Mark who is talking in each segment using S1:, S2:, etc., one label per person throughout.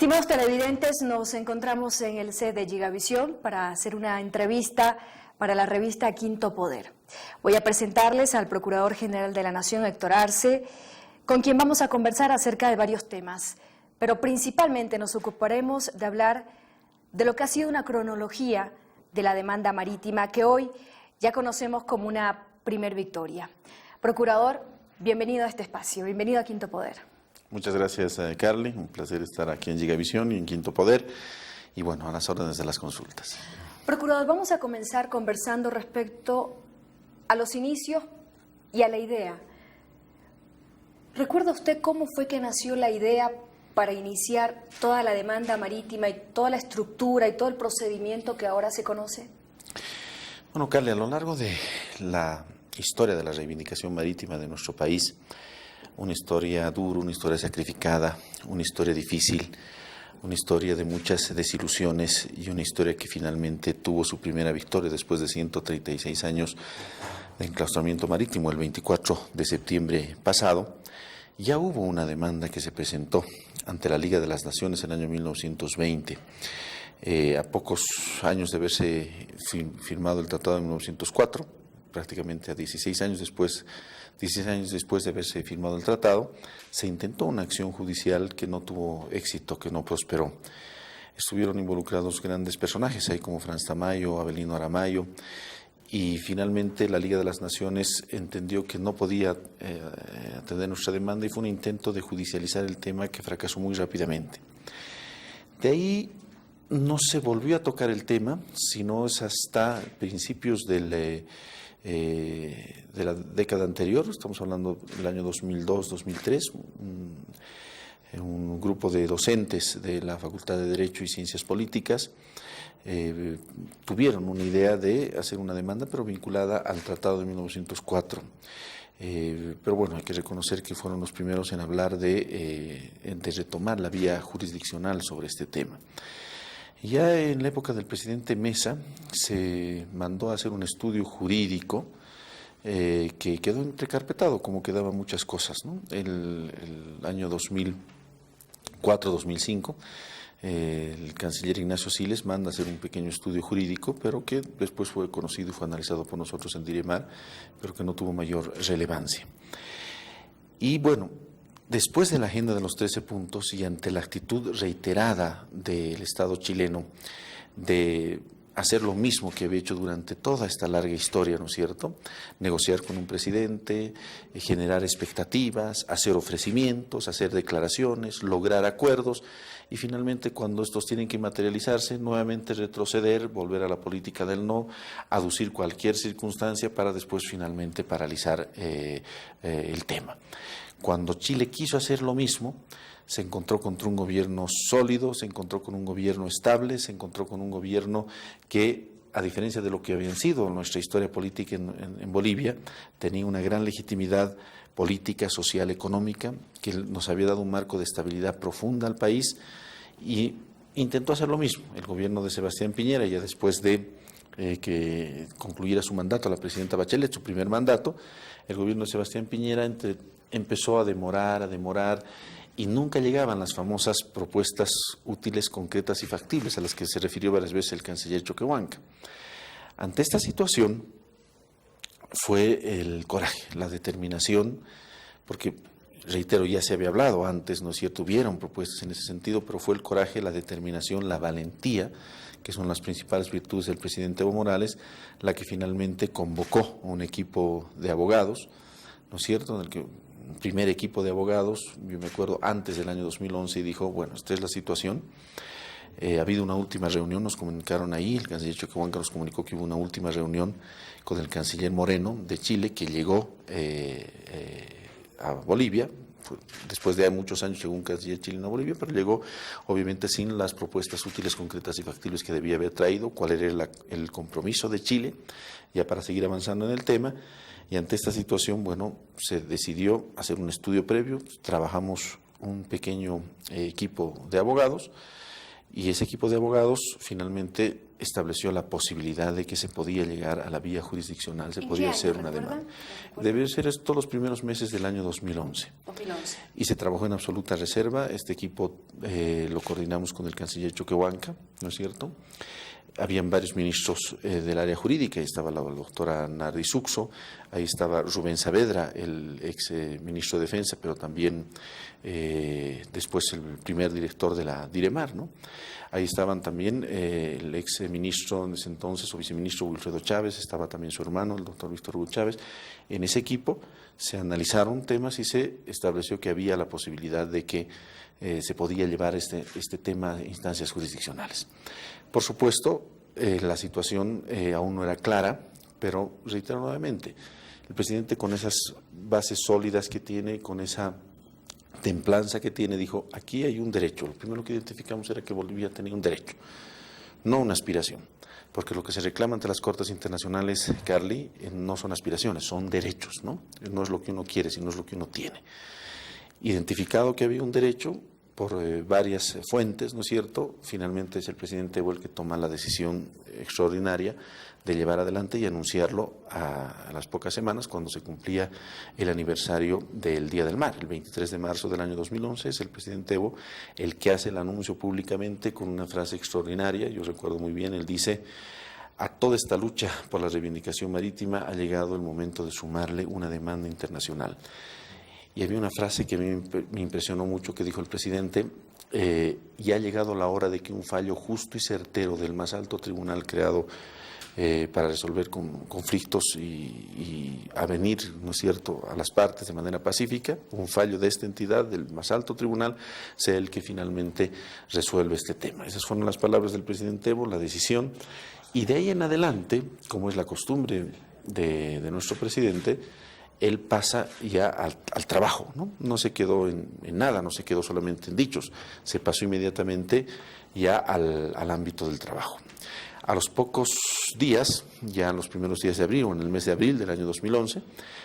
S1: Estimados televidentes, nos encontramos en el set de Gigavisión para hacer una entrevista para la revista Quinto Poder. Voy a presentarles al Procurador General de la Nación, Héctor Arce, con quien vamos a conversar acerca de varios temas, pero principalmente nos ocuparemos de hablar de lo que ha sido una cronología de la demanda marítima que hoy ya conocemos como una primer victoria. Procurador, bienvenido a este espacio, bienvenido a Quinto Poder.
S2: Muchas gracias, Carly. Un placer estar aquí en Gigavisión y en Quinto Poder. Y bueno, a las órdenes de las consultas.
S1: Procurador, vamos a comenzar conversando respecto a los inicios y a la idea. ¿Recuerda usted cómo fue que nació la idea para iniciar toda la demanda marítima y toda la estructura y todo el procedimiento que ahora se conoce?
S2: Bueno, Carly, a lo largo de la historia de la reivindicación marítima de nuestro país, una historia dura, una historia sacrificada, una historia difícil, una historia de muchas desilusiones y una historia que finalmente tuvo su primera victoria después de 136 años de enclaustramiento marítimo, el 24 de septiembre pasado. Ya hubo una demanda que se presentó ante la Liga de las Naciones en el año 1920. A pocos años de haberse firmado el Tratado de 1904, prácticamente a 16 años después de haberse firmado el tratado, se intentó una acción judicial que no tuvo éxito, que no prosperó. Estuvieron involucrados grandes personajes ahí como Franz Tamayo, Avelino Aramayo, y finalmente la Liga de las Naciones entendió que no podía atender nuestra demanda y fue un intento de judicializar el tema que fracasó muy rápidamente. De ahí no se volvió a tocar el tema, sino es hasta principios de la década anterior, estamos hablando del año 2002-2003, un grupo de docentes de la Facultad de Derecho y Ciencias Políticas tuvieron una idea de hacer una demanda, pero vinculada al Tratado de 1904. Pero bueno, hay que reconocer que fueron los primeros en hablar de retomar la vía jurisdiccional sobre este tema. Ya en la época del presidente Mesa se mandó a hacer un estudio jurídico que quedó entrecarpetado, como quedaban muchas cosas, ¿no? El año 2004-2005, el canciller Ignacio Siles manda a hacer un pequeño estudio jurídico, pero que después fue conocido y fue analizado por nosotros en Diremar, pero que no tuvo mayor relevancia. Y bueno, después de la agenda de los 13 puntos y ante la actitud reiterada del Estado chileno de hacer lo mismo que había hecho durante toda esta larga historia, ¿no es cierto? Negociar con un presidente, generar expectativas, hacer ofrecimientos, hacer declaraciones, lograr acuerdos y finalmente cuando estos tienen que materializarse, nuevamente retroceder, volver a la política del no, aducir cualquier circunstancia para después finalmente paralizar el tema. Cuando Chile quiso hacer lo mismo, se encontró contra un gobierno sólido, se encontró con un gobierno estable, se encontró con un gobierno que, a diferencia de lo que habían sido nuestra historia política en Bolivia, tenía una gran legitimidad política, social, económica, que nos había dado un marco de estabilidad profunda al país y intentó hacer lo mismo. El gobierno de Sebastián Piñera, ya después de que concluyera su mandato, la presidenta Bachelet, su primer mandato, el gobierno de Sebastián Piñera empezó a demorar y nunca llegaban las famosas propuestas útiles, concretas y factibles a las que se refirió varias veces el canciller Choquehuanca. Ante esta situación fue el coraje, la determinación, porque, reitero, ya se había hablado antes, ¿no es cierto?, hubieron propuestas en ese sentido, pero fue el coraje, la determinación, la valentía, que son las principales virtudes del presidente Evo Morales, la que finalmente convocó a un equipo de abogados, ¿no es cierto?, en el que un primer equipo de abogados, yo me acuerdo antes del año 2011, y dijo, bueno, esta es la situación, ha habido una última reunión, nos comunicaron ahí, el canciller Choquehuanca nos comunicó que hubo una última reunión con el canciller Moreno de Chile, que llegó a Bolivia, después de muchos años llegó un canciller chileno a Bolivia, pero llegó obviamente sin las propuestas útiles, concretas y factibles que debía haber traído, cuál era el compromiso de Chile, ya para seguir avanzando en el tema. Y ante esta situación, bueno, se decidió hacer un estudio previo, trabajamos un pequeño equipo de abogados Y ese equipo de abogados finalmente estableció la posibilidad de que se podía llegar a la vía jurisdiccional, se podía hacer una demanda. Debió ser esto los primeros meses del año 2011. Y se trabajó en absoluta reserva. Este equipo lo coordinamos con el canciller Choquehuanca, ¿no es cierto? Habían varios ministros del área jurídica, ahí estaba la doctora Nardi Suxo, ahí estaba Rubén Saavedra, el ex ministro de Defensa, pero también después el primer director de la Diremar, ¿no? Ahí estaban también el ex ministro en ese entonces, o viceministro Wilfredo Chávez, estaba también su hermano, el doctor Víctor Hugo Chávez. En ese equipo se analizaron temas y se estableció que había la posibilidad de que se podía llevar este tema a instancias jurisdiccionales. Por supuesto, la situación aún no era clara, pero reitero nuevamente, el presidente con esas bases sólidas que tiene, con esa templanza que tiene, dijo, aquí hay un derecho. Lo primero que identificamos era que Bolivia tenía un derecho, no una aspiración, porque lo que se reclama ante las Cortes Internacionales, Carly, no son aspiraciones, son derechos, ¿no? No es lo que uno quiere, sino es lo que uno tiene. Identificado que había un derecho, por varias fuentes, ¿no es cierto? Finalmente es el presidente Evo el que toma la decisión extraordinaria de llevar adelante y anunciarlo a las pocas semanas cuando se cumplía el aniversario del Día del Mar. El 23 de marzo del año 2011 es el presidente Evo el que hace el anuncio públicamente con una frase extraordinaria. Yo recuerdo muy bien, él dice: a toda esta lucha por la reivindicación marítima ha llegado el momento de sumarle una demanda internacional. Y había una frase que a mí me impresionó mucho que dijo el presidente: y ha llegado la hora de que un fallo justo y certero del más alto tribunal creado para resolver conflictos y avenir, ¿no es cierto?, a las partes de manera pacífica, un fallo de esta entidad, del más alto tribunal, sea el que finalmente resuelve este tema. Esas fueron las palabras del presidente Evo, la decisión. Y de ahí en adelante, como es la costumbre de nuestro presidente, él pasa ya al trabajo, ¿no? No se quedó en nada, no se quedó solamente en dichos, se pasó inmediatamente ya al ámbito del trabajo. A los pocos días, ya en los primeros días de abril, o en el mes de abril del año 2011, el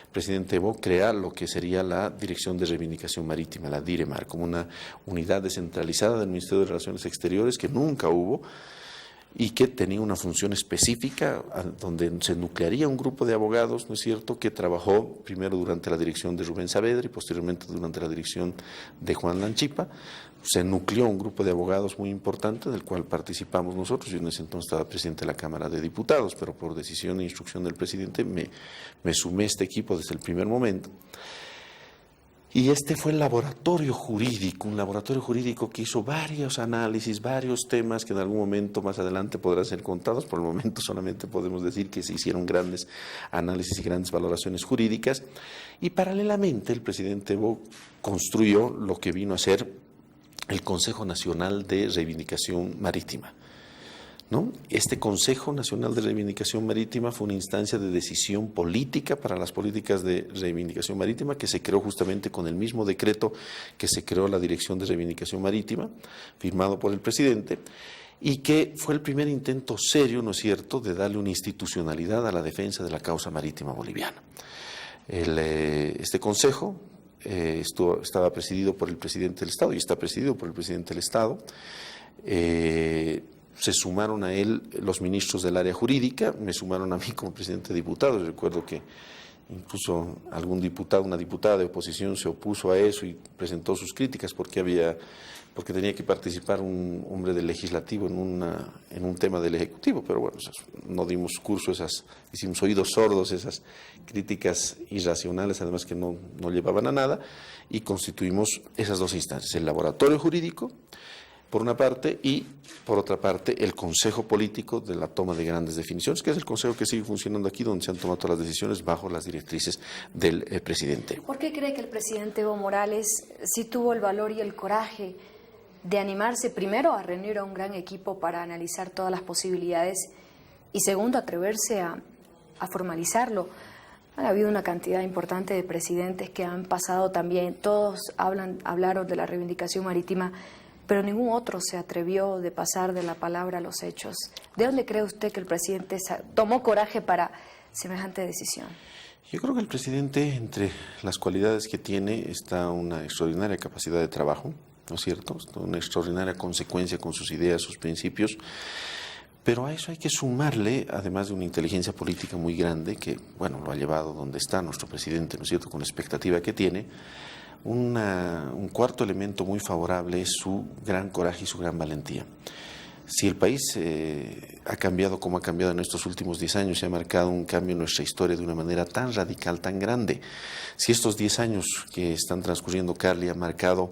S2: presidente Evo crea lo que sería la Dirección de Reivindicación Marítima, la DIREMAR, como una unidad descentralizada del Ministerio de Relaciones Exteriores que nunca hubo, y que tenía una función específica donde se nuclearía un grupo de abogados, ¿no es cierto?, que trabajó primero durante la dirección de Rubén Saavedra y posteriormente durante la dirección de Juan Lanchipa. Se nucleó un grupo de abogados muy importante del cual participamos nosotros. Yo en ese entonces estaba presidente de la Cámara de Diputados, pero por decisión e instrucción del presidente me sumé a este equipo desde el primer momento. Y este fue el laboratorio jurídico, un laboratorio jurídico que hizo varios análisis, varios temas que en algún momento más adelante podrán ser contados. Por el momento solamente podemos decir que se hicieron grandes análisis y grandes valoraciones jurídicas. Y paralelamente el presidente Evo construyó lo que vino a ser el Consejo Nacional de Reivindicación Marítima, ¿no? Este Consejo Nacional de Reivindicación Marítima fue una instancia de decisión política para las políticas de reivindicación marítima que se creó justamente con el mismo decreto que se creó la Dirección de Reivindicación Marítima, firmado por el presidente, y que fue el primer intento serio, ¿no es cierto?, de darle una institucionalidad a la defensa de la causa marítima boliviana. Este consejo estaba presidido por el presidente del Estado y está presidido por el presidente del Estado. Se sumaron a él los ministros del área jurídica, me sumaron a mí como presidente de diputados. Recuerdo que incluso algún diputado, una diputada de oposición se opuso a eso y presentó sus críticas porque tenía que participar un hombre del legislativo en un tema del ejecutivo, pero bueno, no dimos curso hicimos oídos sordos a esas críticas irracionales, además que no llevaban a nada, y constituimos esas dos instancias, el laboratorio jurídico por una parte, y por otra parte el Consejo Político de la toma de grandes definiciones, que es el consejo que sigue funcionando aquí, donde se han tomado todas las decisiones bajo las directrices del presidente.
S1: ¿Por qué cree que el presidente Evo Morales sí tuvo el valor y el coraje de animarse, primero, a reunir a un gran equipo para analizar todas las posibilidades y segundo, atreverse a formalizarlo? Ha habido una cantidad importante de presidentes que han pasado también, todos hablaron de la reivindicación marítima, pero ningún otro se atrevió de pasar de la palabra a los hechos. ¿De dónde cree usted que el presidente tomó coraje para semejante decisión?
S2: Yo creo que el presidente, entre las cualidades que tiene, está una extraordinaria capacidad de trabajo. ¿no es cierto? Una extraordinaria consecuencia con sus ideas, sus principios. Pero a eso hay que sumarle, además de una inteligencia política muy grande, que, bueno, lo ha llevado donde está nuestro presidente, ¿no es cierto?, con la expectativa que tiene. Un cuarto elemento muy favorable es su gran coraje y su gran valentía. Si el país ha cambiado como ha cambiado en estos últimos 10 años, se ha marcado un cambio en nuestra historia de una manera tan radical, tan grande. Si estos 10 años que están transcurriendo, Carly, ha marcado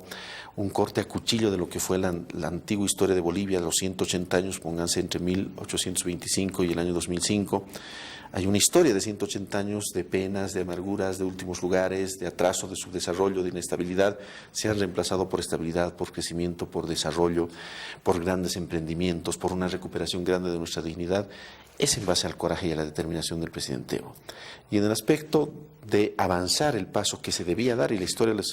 S2: un corte a cuchillo de lo que fue la antigua historia de Bolivia, los 180 años, pónganse entre 1825 y el año 2005, hay una historia de 180 años de penas, de amarguras, de últimos lugares, de atraso, de subdesarrollo, de inestabilidad. Se han reemplazado por estabilidad, por crecimiento, por desarrollo, por grandes emprendimientos, por una recuperación grande de nuestra dignidad. Es en base al coraje y a la determinación del presidente Evo. Y en el aspecto de avanzar el paso que se debía dar, y la historia nos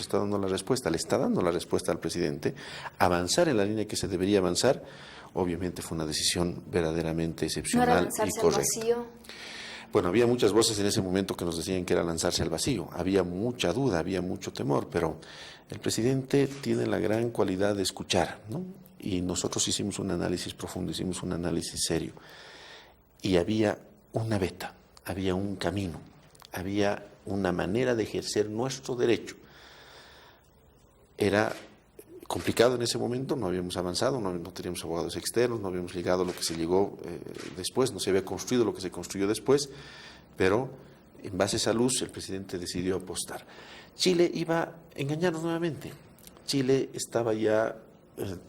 S2: está dando la respuesta, le está dando la respuesta al presidente, avanzar en la línea que se debería avanzar, obviamente fue una decisión verdaderamente excepcional
S1: ¿No era
S2: y
S1: lanzarse al
S2: correcta.
S1: vacío?
S2: Bueno, había muchas voces en ese momento que nos decían que era lanzarse al vacío. Había mucha duda, había mucho temor, pero el presidente tiene la gran cualidad de escuchar, ¿no? Y nosotros hicimos un análisis profundo, hicimos un análisis serio. Y había una veta, había un camino, había una manera de ejercer nuestro derecho. Era complicado en ese momento, no habíamos avanzado, no teníamos abogados externos, no habíamos llegado a lo que se llegó después, no se había construido lo que se construyó después, pero en base a esa luz el presidente decidió apostar. Chile iba a engañarnos nuevamente. Chile estaba ya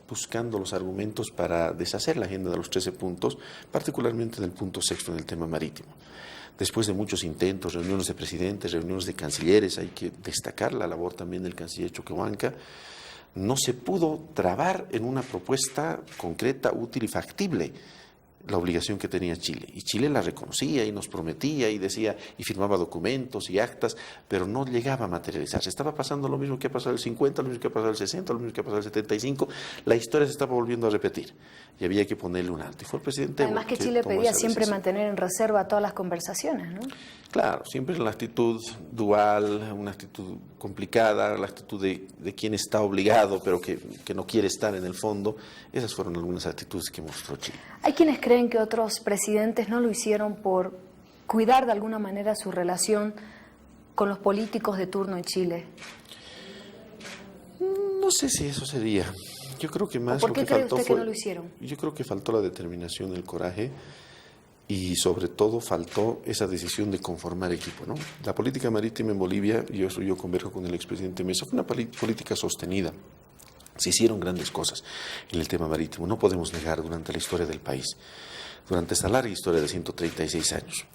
S2: buscando los argumentos para deshacer la agenda de los 13 puntos, particularmente del punto sexto en el tema marítimo. Después de muchos intentos, reuniones de presidentes, reuniones de cancilleres, hay que destacar la labor también del canciller Choquehuanca, no se pudo trabar en una propuesta concreta, útil y factible la obligación que tenía Chile. Y Chile la reconocía y nos prometía y decía y firmaba documentos y actas, pero no llegaba a materializarse. Estaba pasando lo mismo que ha pasado el 50, lo mismo que ha pasado el 60, lo mismo que ha pasado el 75. La historia se estaba volviendo a repetir y había que ponerle un alto. Y fue el presidente
S1: Además que Chile pedía siempre mantener en reserva todas las conversaciones, ¿no?
S2: Claro, siempre la actitud dual, una actitud complicada, la actitud de quien está obligado pero que no quiere estar en el fondo. Esas fueron algunas actitudes que mostró Chile.
S1: Hay quienes creen que otros presidentes no lo hicieron por cuidar de alguna manera su relación con los políticos de turno en Chile.
S2: No sé si eso sería. Yo creo que más
S1: ¿Por qué
S2: lo que
S1: cree
S2: faltó
S1: usted
S2: fue,
S1: que no lo hicieron?
S2: Yo creo que faltó la determinación, el coraje y sobre todo faltó esa decisión de conformar equipo, ¿no? La política marítima en Bolivia, y eso yo converso con el expresidente Mesa, fue una política sostenida. Se hicieron grandes cosas en el tema marítimo, no podemos negar, durante la historia del país, durante esta larga historia de 136 años.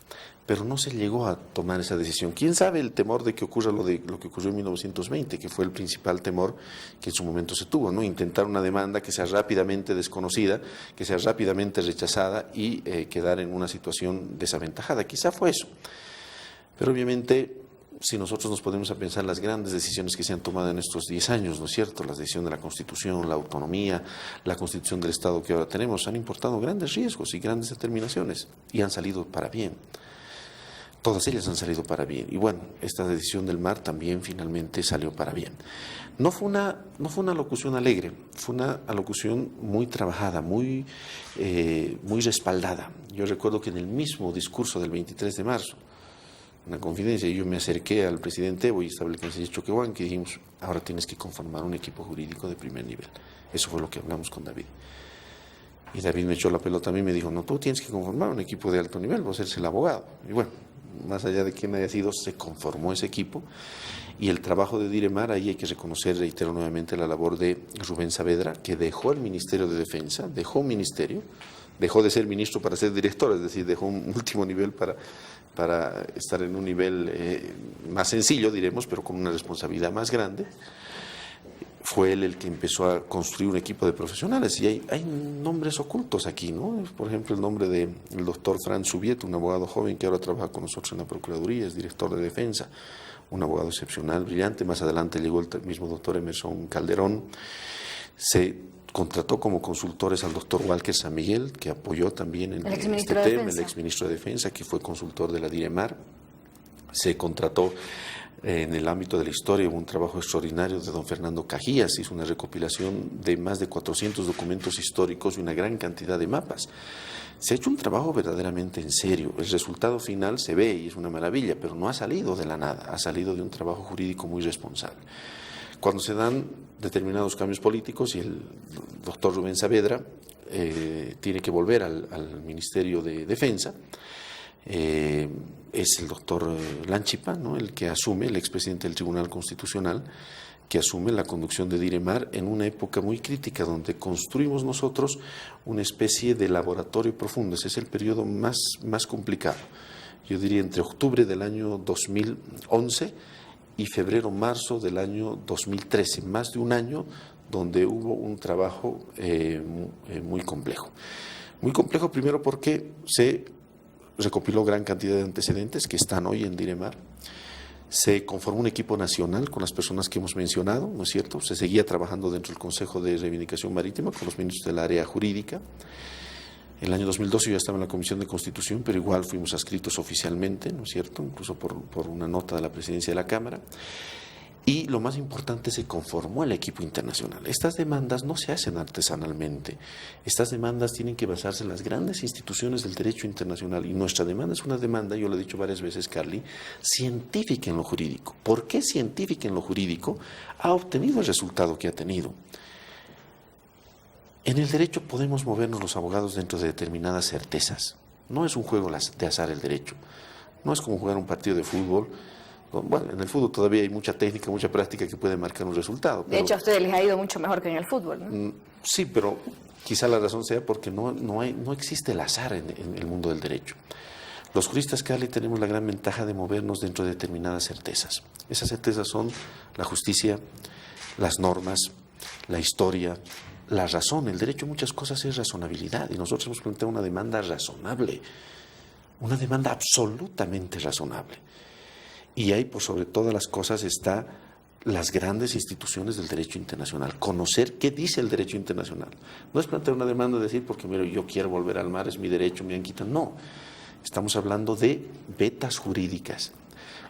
S2: Pero no se llegó a tomar esa decisión. ¿Quién sabe el temor de que ocurra lo que ocurrió en 1920, que fue el principal temor que en su momento se tuvo, ¿no? Intentar una demanda que sea rápidamente desconocida, que sea rápidamente rechazada y quedar en una situación desaventajada. Quizá fue eso. Pero obviamente, si nosotros nos ponemos a pensar las grandes decisiones que se han tomado en estos 10 años, ¿no es cierto? La decisión de la Constitución, la autonomía, la Constitución del Estado que ahora tenemos, han importado grandes riesgos y grandes determinaciones y han salido para bien. Todas ellas han salido para bien. Y bueno, esta decisión del mar también finalmente salió para bien. No fue una alocución alegre, fue una alocución muy trabajada, muy respaldada. Yo recuerdo que en el mismo discurso del 23 de marzo, una confidencia, yo me acerqué al presidente Evo y estaba el canciller Choquehuanca y dijimos, ahora tienes que conformar un equipo jurídico de primer nivel. Eso fue lo que hablamos con David. Y David me echó la pelota a mí y me dijo, no, tú tienes que conformar un equipo de alto nivel, vos eres el abogado. Y bueno, más allá de quién haya sido, se conformó ese equipo. Y el trabajo de Diremar, ahí hay que reconocer, reitero nuevamente, la labor de Rubén Saavedra, que dejó el Ministerio de Defensa, dejó un ministerio, dejó de ser ministro para ser director, es decir, dejó un último nivel para estar en un nivel más sencillo, diremos, pero con una responsabilidad más grande. Fue él el que empezó a construir un equipo de profesionales y hay nombres ocultos aquí, ¿no? Por ejemplo, el nombre del doctor Franz Subiet, un abogado joven que ahora trabaja con nosotros en la Procuraduría, es director de defensa, un abogado excepcional, brillante. Más adelante llegó el mismo doctor Emerson Calderón. Se contrató como consultores al doctor Walker San Miguel, que apoyó también en este tema, el exministro de Defensa, que fue consultor de la Diremar. Se contrató En el ámbito de la historia hubo un trabajo extraordinario de don Fernando Cajías, hizo una recopilación de más de 400 documentos históricos y una gran cantidad de mapas. Se ha hecho un trabajo verdaderamente en serio. El resultado final se ve y es una maravilla, pero no ha salido de la nada, ha salido de un trabajo jurídico muy responsable. Cuando se dan determinados cambios políticos y el doctor Rubén Saavedra tiene que volver al Ministerio de Defensa, es el doctor Lanchipa, ¿no?, el que asume, el expresidente del Tribunal Constitucional, que asume la conducción de Diremar en una época muy crítica donde construimos nosotros una especie de laboratorio profundo. Ese es el periodo más complicado. Yo diría entre octubre del año 2011 y febrero-marzo del año 2013, más de un año donde hubo un trabajo muy complejo. Muy complejo primero porque se recopiló gran cantidad de antecedentes que están hoy en Diremar. Se conformó un equipo nacional con las personas que hemos mencionado, ¿no es cierto? Se seguía trabajando dentro del Consejo de Reivindicación Marítima con los ministros del área jurídica. En el año 2012 yo ya estaba en la Comisión de Constitución, pero igual fuimos adscritos oficialmente, ¿no es cierto?, incluso por una nota de la Presidencia de la Cámara. Y lo más importante, se conformó el equipo internacional. Estas demandas no se hacen artesanalmente. Estas demandas tienen que basarse en las grandes instituciones del derecho internacional. Y nuestra demanda es una demanda, yo lo he dicho varias veces, Carly, científica en lo jurídico. ¿Por qué científica en lo jurídico? Ha obtenido el resultado que ha tenido. En el derecho podemos movernos los abogados dentro de determinadas certezas. No es un juego de azar el derecho. No es como jugar un partido de fútbol. Bueno, en el fútbol todavía hay mucha técnica, mucha práctica que puede marcar un resultado.
S1: De hecho, a ustedes les ha ido mucho mejor que en el fútbol, ¿no?
S2: Sí, pero quizá la razón sea porque no existe el azar en el mundo del derecho. Los juristas, Carly, tenemos la gran ventaja de movernos dentro de determinadas certezas. Esas certezas son la justicia, las normas, la historia, la razón. El derecho en muchas cosas es razonabilidad y nosotros hemos planteado una demanda razonable, una demanda absolutamente razonable. Y ahí, por sobre todas las cosas, está las grandes instituciones del derecho internacional. Conocer qué dice el derecho internacional. No es plantear una demanda de decir, porque mira, yo quiero volver al mar, es mi derecho, me han quitado. No, estamos hablando de vetas jurídicas.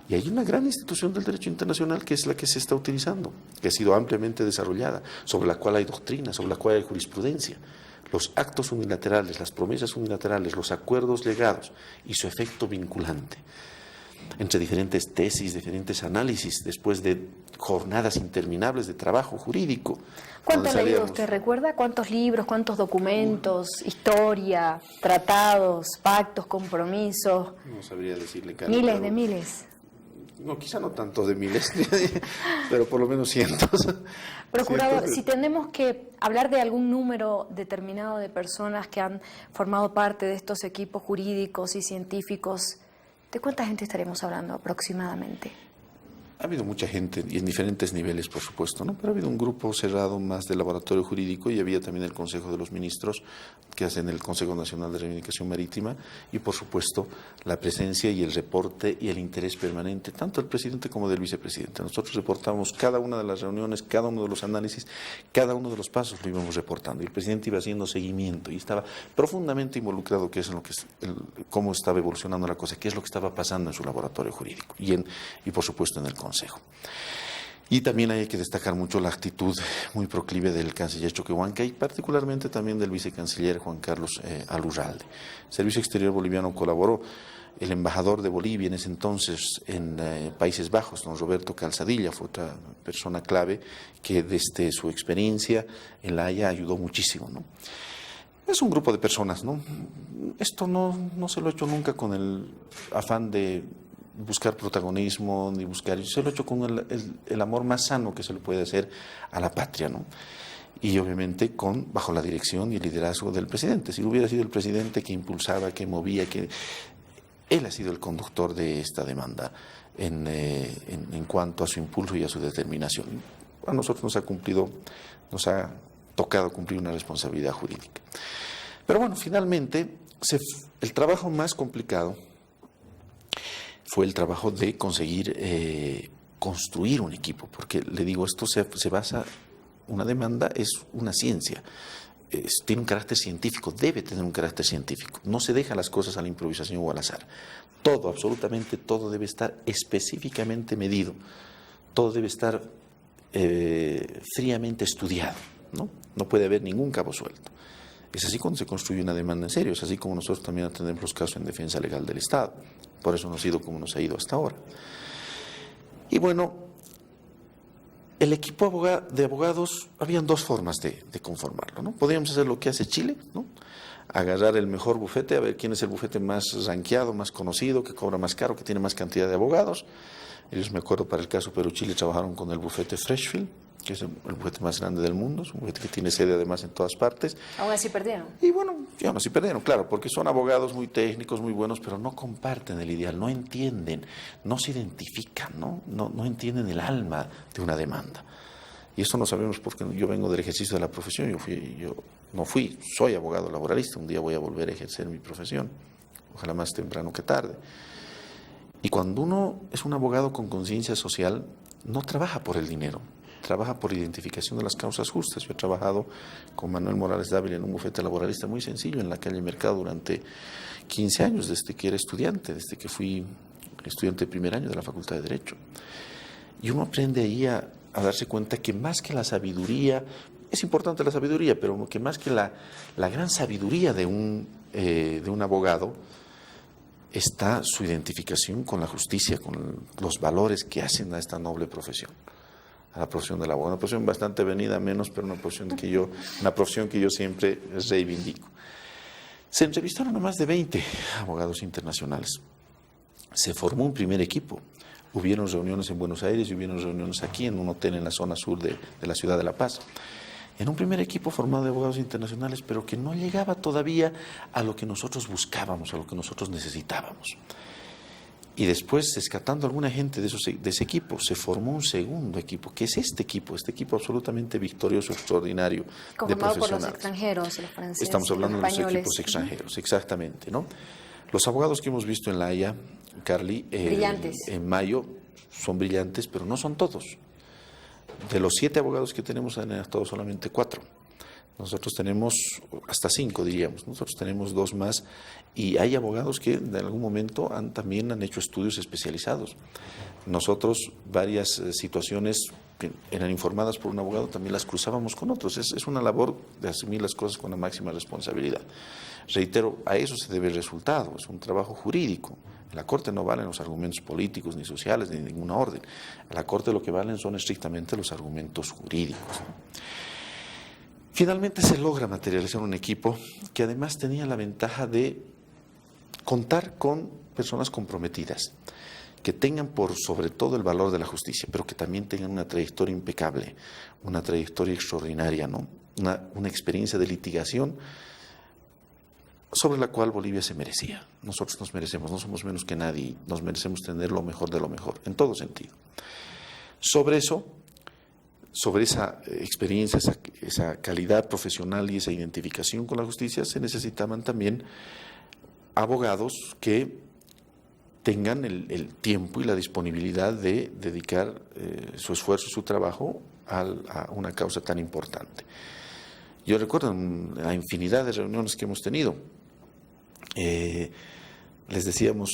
S2: Y hay una gran institución del derecho internacional que es la que se está utilizando, que ha sido ampliamente desarrollada, sobre la cual hay doctrina, sobre la cual hay jurisprudencia. Los actos unilaterales, las promesas unilaterales, los acuerdos legados y su efecto vinculante. Entre diferentes tesis, diferentes análisis, después de jornadas interminables de trabajo jurídico.
S1: ¿Cuánto ha leído usted? ¿Recuerda cuántos libros, cuántos documentos, historia, tratados, pactos, compromisos?
S2: No sabría decirle, Carly.
S1: Miles de miles.
S2: No, quizá no tanto de miles, pero por lo menos cientos.
S1: Procurador,
S2: cientos.
S1: Si tenemos que hablar de algún número determinado de personas que han formado parte de estos equipos jurídicos y científicos, ¿de cuánta gente estaremos hablando aproximadamente?
S2: Ha habido mucha gente, y en diferentes niveles, por supuesto, ¿no? Pero ha habido un grupo cerrado más del laboratorio jurídico y había también el Consejo de los Ministros, que hacen el Consejo Nacional de Reivindicación Marítima, y por supuesto la presencia y el reporte y el interés permanente, tanto del presidente como del vicepresidente. Nosotros reportamos cada una de las reuniones, cada uno de los análisis, cada uno de los pasos lo íbamos reportando. Y el presidente iba haciendo seguimiento y estaba profundamente involucrado, que es en lo que cómo estaba evolucionando la cosa, qué es lo que estaba pasando en su laboratorio jurídico y por supuesto en el Consejo. Y también hay que destacar mucho la actitud muy proclive del canciller Choquehuanca y particularmente también del vicecanciller Juan Carlos Alurralde. El Servicio Exterior Boliviano colaboró. El embajador de Bolivia en ese entonces en Países Bajos, don Roberto Calzadilla, fue otra persona clave que desde su experiencia en La Haya ayudó muchísimo, ¿no? Es un grupo de personas, ¿no? Esto no se lo he hecho nunca con el afán de buscar protagonismo, ni buscar, se lo he hecho con el amor más sano que se le puede hacer a la patria, ¿no? Y obviamente bajo la dirección y el liderazgo del presidente. Si hubiera sido el presidente que impulsaba, que movía, él ha sido el conductor de esta demanda en cuanto a su impulso y a su determinación. A nosotros nos ha tocado cumplir una responsabilidad jurídica. Pero bueno, finalmente, el trabajo más complicado fue el trabajo de conseguir construir un equipo, porque le digo, esto se basa, una demanda es una ciencia. tiene un carácter científico, debe tener un carácter científico. No se dejan las cosas a la improvisación o al azar. Todo, absolutamente todo debe estar específicamente medido. Todo debe estar fríamente estudiado, ¿no? No puede haber ningún cabo suelto. Es así cuando se construye una demanda en serio, es así como nosotros también atendemos los casos en defensa legal del Estado. Por eso nos ha ido como nos ha ido hasta ahora. Y bueno, el equipo de abogados, habían dos formas de conformarlo, ¿no? Podríamos hacer lo que hace Chile, ¿no? Agarrar el mejor bufete, a ver quién es el bufete más rankeado, más conocido, que cobra más caro, que tiene más cantidad de abogados. Ellos, me acuerdo, para el caso Perú-Chile trabajaron con el bufete Freshfield, que es el bufete más grande del mundo, es un bufete que tiene sede además en todas partes.
S1: Aún así perdieron.
S2: Y bueno, aún así perdieron, claro, porque son abogados muy técnicos, muy buenos, pero no comparten el ideal, no entienden, no se identifican, no entienden el alma de una demanda. Y esto no sabemos porque yo vengo del ejercicio de la profesión, soy abogado laboralista, un día voy a volver a ejercer mi profesión, ojalá más temprano que tarde. Y cuando uno es un abogado con conciencia social, no trabaja por el dinero, trabaja por identificación de las causas justas. Yo he trabajado con Manuel Morales Dávila en un bufete laboralista muy sencillo en la calle Mercado durante 15 años, desde que era estudiante, desde que fui estudiante de primer año de la Facultad de Derecho. Y uno aprende ahí a darse cuenta que más que la sabiduría, es importante la sabiduría, pero que más que la gran sabiduría de un abogado, está su identificación con la justicia, con los valores que hacen a esta noble profesión, a la profesión del abogado. Una profesión bastante venida a menos, pero una profesión que yo siempre reivindico. Se entrevistaron a más de 20 abogados internacionales. Se formó un primer equipo. Hubieron reuniones en Buenos Aires y hubieron reuniones aquí en un hotel en la zona sur de la ciudad de La Paz. En un primer equipo formado de abogados internacionales, pero que no llegaba todavía a lo que nosotros buscábamos, a lo que nosotros necesitábamos. Y después, rescatando a alguna gente de ese equipo, se formó un segundo equipo, que es este equipo absolutamente victorioso, extraordinario, de profesionales.
S1: Conformado por los extranjeros, los franceses,
S2: Estamos hablando de los
S1: españoles.
S2: equipos extranjeros, exactamente, ¿no? Los abogados que hemos visto en La Haya, Carly,
S1: brillantes.
S2: En mayo, son brillantes, pero no son todos. De los 7 abogados que tenemos, han estado solamente 4. Nosotros tenemos hasta 5, diríamos. Nosotros tenemos 2 más. Y hay abogados que en algún momento también han hecho estudios especializados. Nosotros, varias situaciones que eran informadas por un abogado, también las cruzábamos con otros. Es una labor de asumir las cosas con la máxima responsabilidad. Reitero, a eso se debe el resultado. Es un trabajo jurídico. En la Corte no valen los argumentos políticos, ni sociales, ni de ninguna orden. En la Corte lo que valen son estrictamente los argumentos jurídicos, ¿no? Finalmente se logra materializar un equipo que además tenía la ventaja de contar con personas comprometidas, que tengan por sobre todo el valor de la justicia, pero que también tengan una trayectoria impecable, una trayectoria extraordinaria, ¿no? Una experiencia de litigación sobre la cual Bolivia se merecía. Nosotros nos merecemos, no somos menos que nadie, nos merecemos tener lo mejor de lo mejor, en todo sentido. Sobre esa experiencia, esa calidad profesional y esa identificación con la justicia, se necesitaban también abogados que tengan el tiempo y la disponibilidad de dedicar su esfuerzo, su trabajo a una causa tan importante. Yo recuerdo la infinidad de reuniones que hemos tenido. Les decíamos,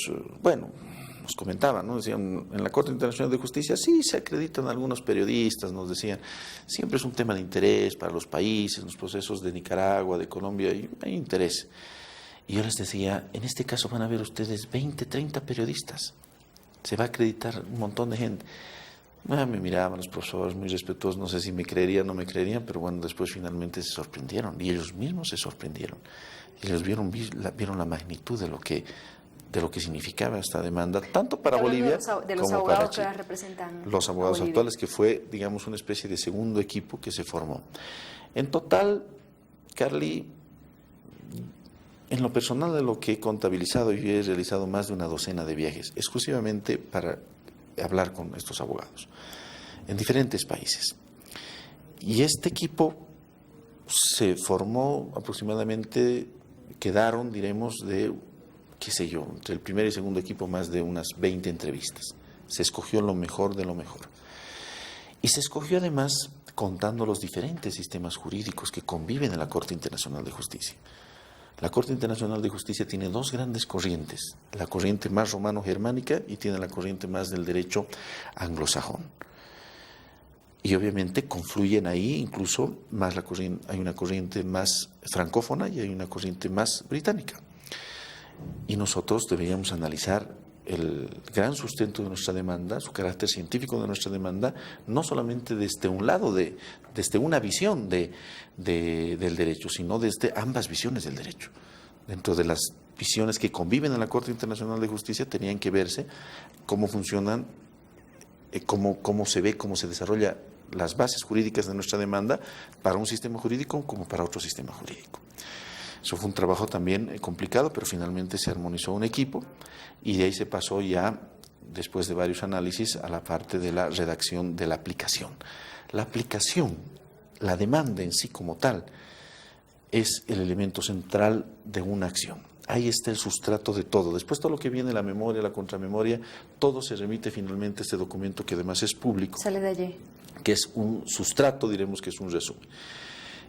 S2: nos comentaban, ¿no? Decían, en la Corte Internacional de Justicia sí se acreditan algunos periodistas, nos decían, siempre es un tema de interés para los países, en los procesos de Nicaragua, de Colombia, y hay interés. Y yo les decía, en este caso van a ver ustedes 20, 30 periodistas, se va a acreditar un montón de gente. Me miraban los profesores muy respetuosos, no sé si me creerían o no me creerían, pero bueno, después finalmente se sorprendieron, y ellos mismos se sorprendieron. Y ellos vieron la magnitud de lo que significaba esta demanda, tanto para Bolivia como para Chile.
S1: Que representan
S2: los abogados actuales, que fue, digamos, una especie de segundo equipo que se formó. En total, Carly, en lo personal de lo que he contabilizado, yo he realizado más de una docena de viajes, exclusivamente para hablar con estos abogados, en diferentes países. Y este equipo se formó aproximadamente, quedaron, diremos, de, qué sé yo, entre el primer y segundo equipo más de unas 20 entrevistas. Se escogió lo mejor de lo mejor. Y se escogió además contando los diferentes sistemas jurídicos que conviven en la Corte Internacional de Justicia. La Corte Internacional de Justicia tiene dos grandes corrientes, la corriente más romano-germánica y tiene la corriente más del derecho anglosajón. Y obviamente confluyen ahí incluso más hay una corriente más francófona y hay una corriente más británica. Y nosotros deberíamos analizar el gran sustento de nuestra demanda, su carácter científico de nuestra demanda, no solamente desde un lado, desde una visión del derecho, sino desde ambas visiones del derecho. Dentro de las visiones que conviven en la Corte Internacional de Justicia tenían que verse cómo funcionan, cómo se ve, cómo se desarrolla las bases jurídicas de nuestra demanda para un sistema jurídico como para otro sistema jurídico. Eso fue un trabajo también complicado, pero finalmente se armonizó un equipo y de ahí se pasó ya, después de varios análisis, a la parte de la redacción de la aplicación. La aplicación, la demanda en sí como tal, es el elemento central de una acción. Ahí está el sustrato de todo. Después todo lo que viene, la memoria, la contramemoria, todo se remite finalmente a este documento que además es público.
S1: Sale de allí.
S2: Que es un sustrato, diremos que es un resumen.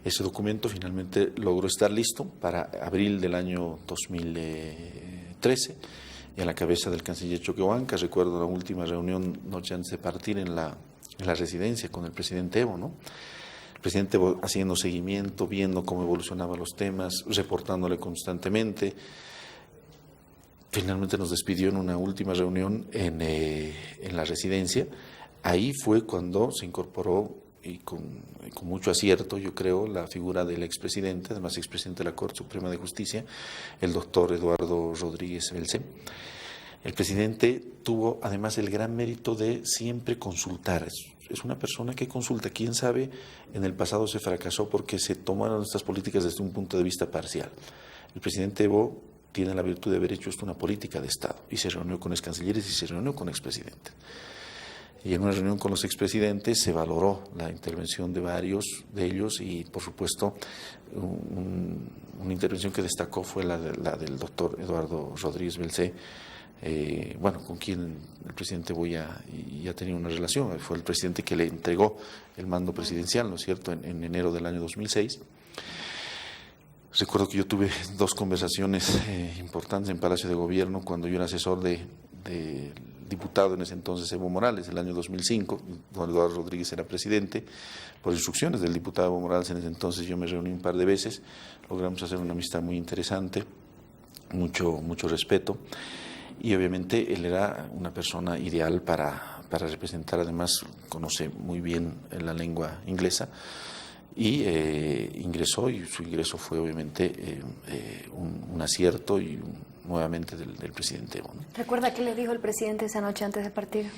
S2: Ese documento finalmente logró estar listo para abril del año 2013 y a la cabeza del canciller Choquehuanca. Recuerdo la última reunión noche antes de partir en la residencia con el presidente Evo, ¿no? El presidente Evo haciendo seguimiento, viendo cómo evolucionaban los temas, reportándole constantemente. Finalmente nos despidió en una última reunión en la residencia. Ahí fue cuando se incorporó y con mucho acierto, yo creo, la figura del expresidente, además expresidente de la Corte Suprema de Justicia, el doctor Eduardo Rodríguez Belcé. El presidente tuvo además el gran mérito de siempre consultar. Es una persona que consulta. Quién sabe, en el pasado se fracasó porque se tomaron estas políticas desde un punto de vista parcial. El presidente Evo tiene la virtud de haber hecho esto una política de Estado y se reunió con excancilleres y se reunió con expresidentes. Y en una reunión con los expresidentes se valoró la intervención de varios de ellos y, por supuesto, una intervención que destacó fue la del doctor Eduardo Rodríguez Belcé, con quien el presidente ya tenía una relación. Fue el presidente que le entregó el mando presidencial, ¿no es cierto?, en enero del año 2006. Recuerdo que yo tuve dos conversaciones importantes en Palacio de Gobierno cuando yo era asesor del diputado en ese entonces Evo Morales, el año 2005, don Eduardo Rodríguez era presidente. Por instrucciones del diputado Evo Morales en ese entonces yo me reuní un par de veces, logramos hacer una amistad muy interesante, mucho respeto, y obviamente él era una persona ideal para representar. Además conoce muy bien la lengua inglesa y ingresó, y su ingreso fue obviamente un acierto y nuevamente del presidente Evo, ¿no?
S1: ¿Recuerda qué le dijo el presidente esa noche antes de partir?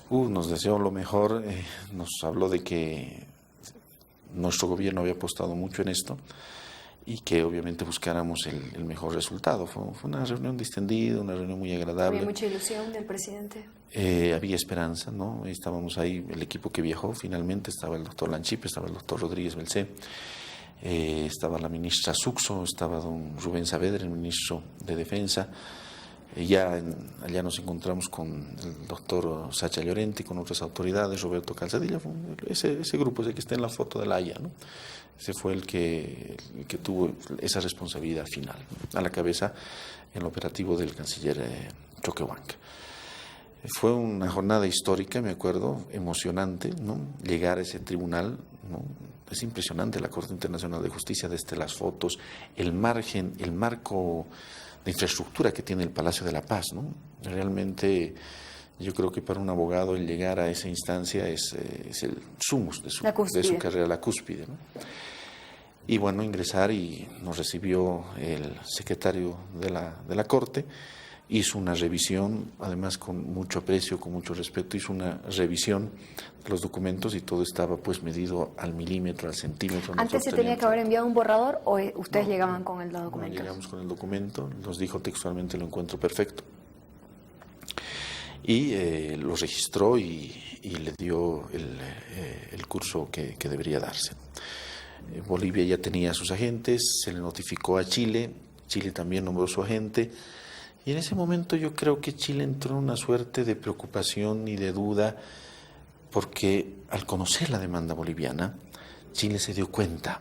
S2: Nos deseó lo mejor, nos habló de que nuestro gobierno había apostado mucho en esto y que obviamente buscáramos el mejor resultado. Fue una reunión distendida, una reunión muy agradable.
S1: ¿Había mucha ilusión del presidente?
S2: Había esperanza, ¿no? Estábamos ahí, el equipo que viajó finalmente, estaba el doctor Lanchipe, estaba el doctor Rodríguez Belcé, estaba la ministra Suxo, estaba don Rubén Saavedra, el ministro de Defensa. Allá nos encontramos con el doctor Sacha Llorente, con otras autoridades, Roberto Calzadilla, ese grupo, ese que está en la foto de la Haya, ¿no? Ese fue el que tuvo esa responsabilidad final, a la cabeza en el operativo del canciller Choquehuanca. Fue una jornada histórica, me acuerdo, emocionante, ¿no? Llegar a ese tribunal, ¿no? Es impresionante la Corte Internacional de Justicia, desde las fotos, el marco de infraestructura que tiene el Palacio de la Paz, ¿no? Realmente yo creo que para un abogado el llegar a esa instancia es el sumus de su carrera, la cúspide, ¿no? Y bueno, ingresar, y nos recibió el secretario de la Corte, hizo una revisión, además con mucho aprecio, con mucho respeto, hizo una revisión de los documentos y todo estaba pues medido al milímetro, al centímetro.
S1: ¿Antes se tenía que haber enviado un borrador o ustedes llegaban con el documento?
S2: No, llegamos con el documento, nos dijo textualmente: lo encuentro perfecto. Y lo registró y le dio el curso que debería darse. Bolivia ya tenía a sus agentes, se le notificó a Chile, Chile también nombró su agente. Y en ese momento yo creo que Chile entró en una suerte de preocupación y de duda, porque al conocer la demanda boliviana, Chile se dio cuenta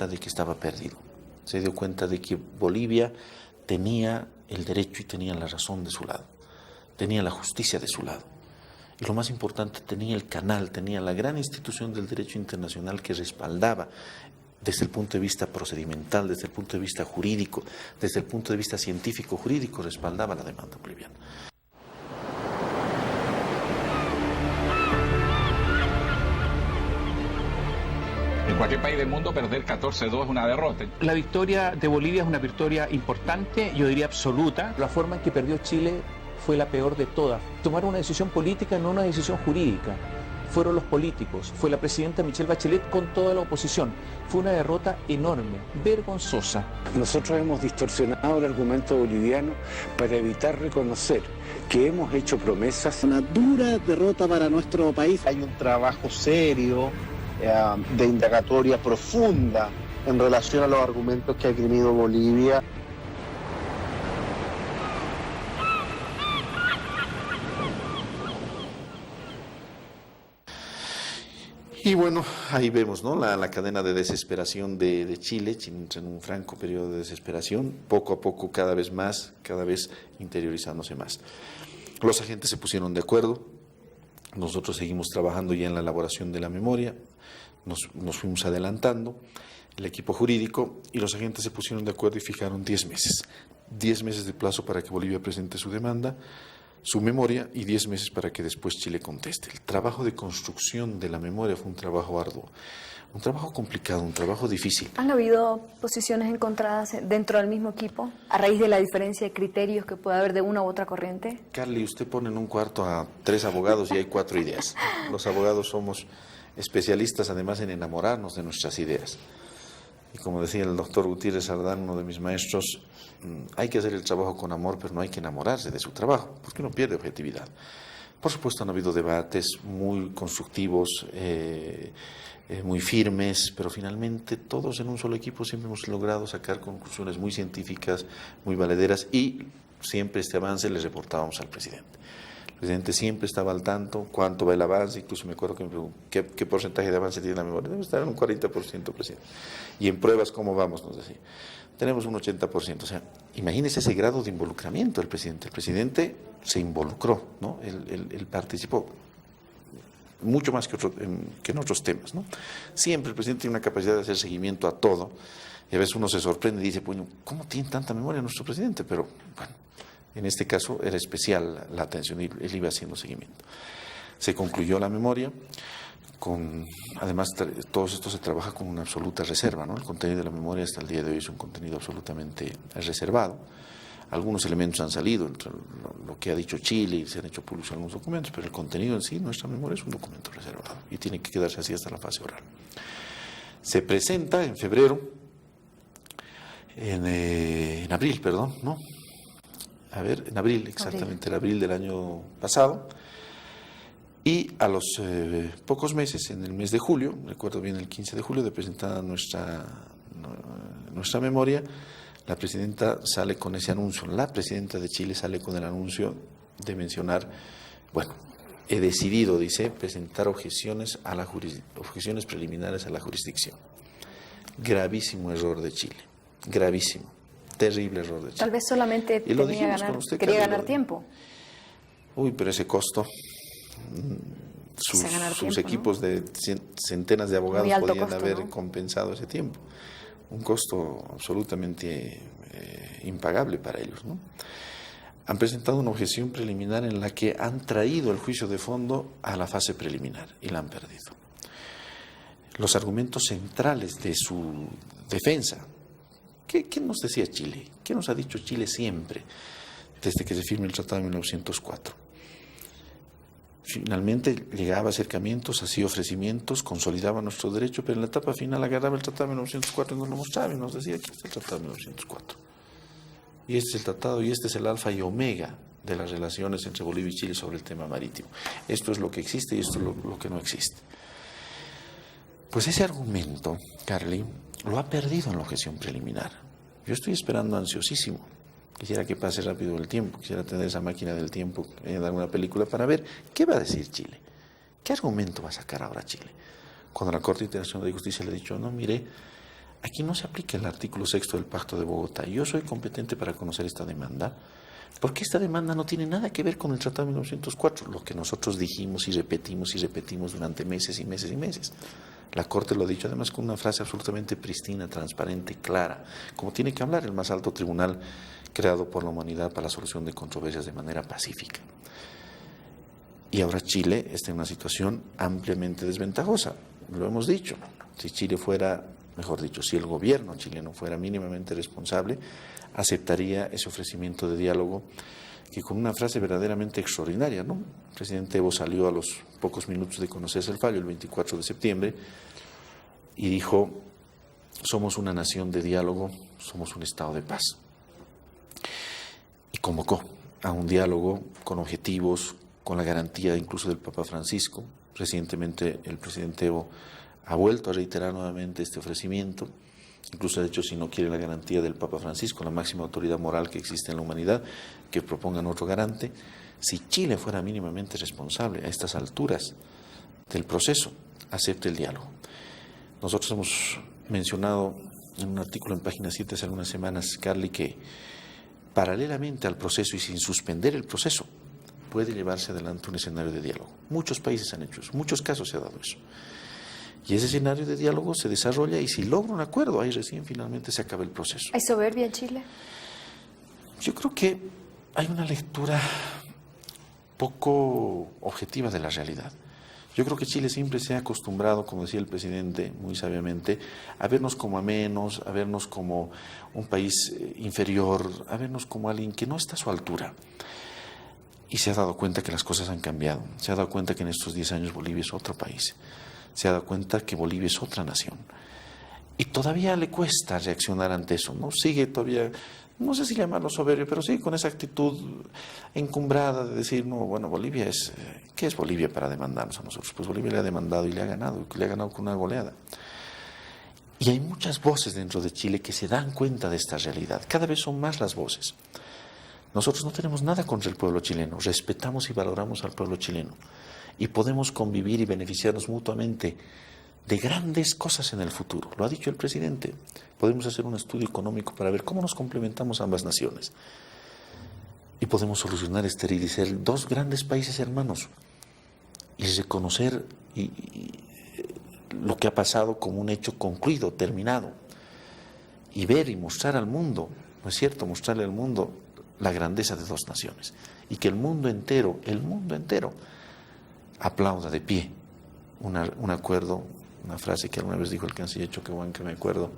S2: de que estaba perdido, se dio cuenta de que Bolivia tenía el derecho y tenía la razón de su lado, tenía la justicia de su lado. Y lo más importante, tenía el canal, tenía la gran institución del derecho internacional que respaldaba desde el punto de vista procedimental, desde el punto de vista jurídico, desde el punto de vista científico-jurídico, respaldaba la demanda boliviana.
S3: En cualquier país del mundo perder 14-2 es una derrota.
S4: La victoria de Bolivia es una victoria importante, yo diría absoluta.
S5: La forma en que perdió Chile fue la peor de todas. Tomaron una decisión política, no una decisión jurídica. Fueron los políticos, fue la presidenta Michelle Bachelet con toda la oposición. Fue una derrota enorme, vergonzosa.
S6: Nosotros hemos distorsionado el argumento boliviano para evitar reconocer que hemos hecho promesas.
S7: Una dura derrota para nuestro país.
S8: Hay un trabajo serio de indagatoria profunda en relación a los argumentos que ha tenido Bolivia.
S2: Y bueno, ahí vemos, ¿no?, la cadena de desesperación de Chile, en un franco periodo de desesperación, poco a poco, cada vez más, cada vez interiorizándose más. Los agentes se pusieron de acuerdo, nosotros seguimos trabajando ya en la elaboración de la memoria, nos fuimos adelantando, el equipo jurídico y los agentes se pusieron de acuerdo y fijaron 10 meses. 10 meses de plazo para que Bolivia presente su demanda, su memoria, y 10 meses para que después Chile conteste. El trabajo de construcción de la memoria fue un trabajo arduo, un trabajo complicado, un trabajo difícil.
S1: ¿Han habido posiciones encontradas dentro del mismo equipo a raíz de la diferencia de criterios que puede haber de una u otra corriente?
S2: Carly, usted pone en un cuarto a 3 abogados y hay 4 ideas. Los abogados somos especialistas además en enamorarnos de nuestras ideas. Y como decía el doctor Gutiérrez Ardán, uno de mis maestros, hay que hacer el trabajo con amor, pero no hay que enamorarse de su trabajo, porque uno pierde objetividad. Por supuesto han habido debates muy constructivos, muy firmes, pero finalmente todos en un solo equipo siempre hemos logrado sacar conclusiones muy científicas, muy valederas, y siempre este avance le reportábamos al presidente. El presidente siempre estaba al tanto, cuánto va el avance, incluso me acuerdo que me preguntó, ¿qué porcentaje de avance tiene la memoria? Debe estar en un 40%, presidente. Y en pruebas, ¿cómo vamos? Nos decía. Tenemos un 80%. O sea, imagínese ese grado de involucramiento del presidente. El presidente se involucró, ¿no? Él participó mucho más que en otros temas, ¿no? Siempre el presidente tiene una capacidad de hacer seguimiento a todo, y a veces uno se sorprende y dice, bueno, ¿cómo tiene tanta memoria nuestro presidente? Pero, bueno, en este caso era especial la atención y él iba haciendo seguimiento. Se concluyó la memoria, además todo esto se trabaja con una absoluta reserva, ¿no? El contenido de la memoria hasta el día de hoy es un contenido absolutamente reservado. Algunos elementos han salido, entre lo que ha dicho Chile, y se han hecho públicos algunos documentos, pero el contenido en sí, nuestra memoria, es un documento reservado y tiene que quedarse así hasta la fase oral. Se presenta en febrero, en abril, perdón, ¿no? En abril, exactamente, en abril del año pasado. Y a los pocos meses, en el mes de julio, recuerdo bien el 15 de julio, de presentar nuestra memoria, la presidenta sale con ese anuncio. La presidenta de Chile sale con el anuncio de mencionar, bueno, he decidido, dice, presentar objeciones preliminares a la jurisdicción. Gravísimo error de Chile, gravísimo, terrible error de Chile.
S1: Tal vez solamente quería ganar tiempo.
S2: Uy, pero ese costo, sus equipos, ¿no?, de centenas de abogados podían haber compensado ese tiempo. Un costo absolutamente impagable para ellos, ¿no? Han presentado una objeción preliminar en la que han traído el juicio de fondo a la fase preliminar y la han perdido. Los argumentos centrales de su defensa, ¿qué nos decía Chile? ¿Qué nos ha dicho Chile siempre desde que se firme el Tratado de 1904? Finalmente llegaba a acercamientos, hacía ofrecimientos, consolidaba nuestro derecho, pero en la etapa final agarraba el Tratado de 1904 y nos lo mostraba y nos decía, aquí está el Tratado de 1904. Y este es el tratado y este es el alfa y omega de las relaciones entre Bolivia y Chile sobre el tema marítimo. Esto es lo que existe y esto es lo que no existe. Pues ese argumento, Carly, lo ha perdido en la objeción preliminar. Yo estoy esperando ansiosísimo. Quisiera que pase rápido el tiempo, quisiera tener esa máquina del tiempo en alguna película para ver qué va a decir Chile, ¿Qué argumento va a sacar ahora Chile? Cuando la Corte Internacional de Justicia le ha dicho, no, mire, aquí no se aplica el artículo 6 del Pacto de Bogotá. Yo soy competente para conocer esta demanda, porque esta demanda no tiene nada que ver con el Tratado de 1904, lo que nosotros dijimos y repetimos durante meses y meses y meses. La Corte lo ha dicho además con una frase absolutamente pristina, transparente, clara, como tiene que hablar el más alto tribunal creado por la humanidad para la solución de controversias de manera pacífica. Y ahora Chile está en una situación ampliamente desventajosa, lo hemos dicho. Si Chile fuera, mejor dicho, si el gobierno chileno fuera mínimamente responsable, aceptaría ese ofrecimiento de diálogo que con una frase verdaderamente extraordinaria, ¿no? El presidente Evo salió a los pocos minutos de conocerse el fallo, el 24 de septiembre, y dijo, somos una nación de diálogo, somos un estado de paz. Y convocó a un diálogo con objetivos, con la garantía incluso del Papa Francisco. Recientemente el presidente Evo ha vuelto a reiterar nuevamente este ofrecimiento. Incluso, de hecho, si no quiere la garantía del Papa Francisco, la máxima autoridad moral que existe en la humanidad, que propongan otro garante. Si Chile fuera mínimamente responsable a estas alturas del proceso, acepte el diálogo. Nosotros hemos mencionado en un artículo en Página 7 hace algunas semanas, Carly, que paralelamente al proceso y sin suspender el proceso, puede llevarse adelante un escenario de diálogo. Muchos países han hecho eso, en muchos casos se ha dado eso. Y ese escenario de diálogo se desarrolla y si logra un acuerdo, ahí recién finalmente se acaba el proceso.
S1: ¿Hay soberbia en Chile?
S2: Yo creo que hay una lectura poco objetiva de la realidad. Yo creo que Chile siempre se ha acostumbrado, como decía el presidente muy sabiamente, a vernos como a menos, a vernos como un país inferior, a vernos como alguien que no está a su altura. Y se ha dado cuenta que las cosas han cambiado. Se ha dado cuenta que en estos 10 años Bolivia es otro país. Se ha dado cuenta que Bolivia es otra nación. Y todavía le cuesta reaccionar ante eso, ¿no? Sigue todavía, no sé si llamarlo soberbio, pero sigue con esa actitud encumbrada de decir, no, bueno, Bolivia es, ¿qué es Bolivia para demandarnos a nosotros? Pues Bolivia le ha demandado y le ha ganado con una goleada. Y hay muchas voces dentro de Chile que se dan cuenta de esta realidad. Cada vez son más las voces. Nosotros no tenemos nada contra el pueblo chileno, respetamos y valoramos al pueblo chileno. Y podemos convivir y beneficiarnos mutuamente de grandes cosas en el futuro. Lo ha dicho el presidente. Podemos hacer un estudio económico para ver cómo nos complementamos ambas naciones. Y podemos solucionar y ser dos grandes países hermanos. Y reconocer lo que ha pasado como un hecho concluido, terminado. Y ver y mostrar al mundo, ¿no es cierto? Mostrarle al mundo la grandeza de dos naciones. Y que el mundo entero, aplauda de pie un acuerdo, una frase que alguna vez dijo el canciller Choquehuanca, me acuerdo,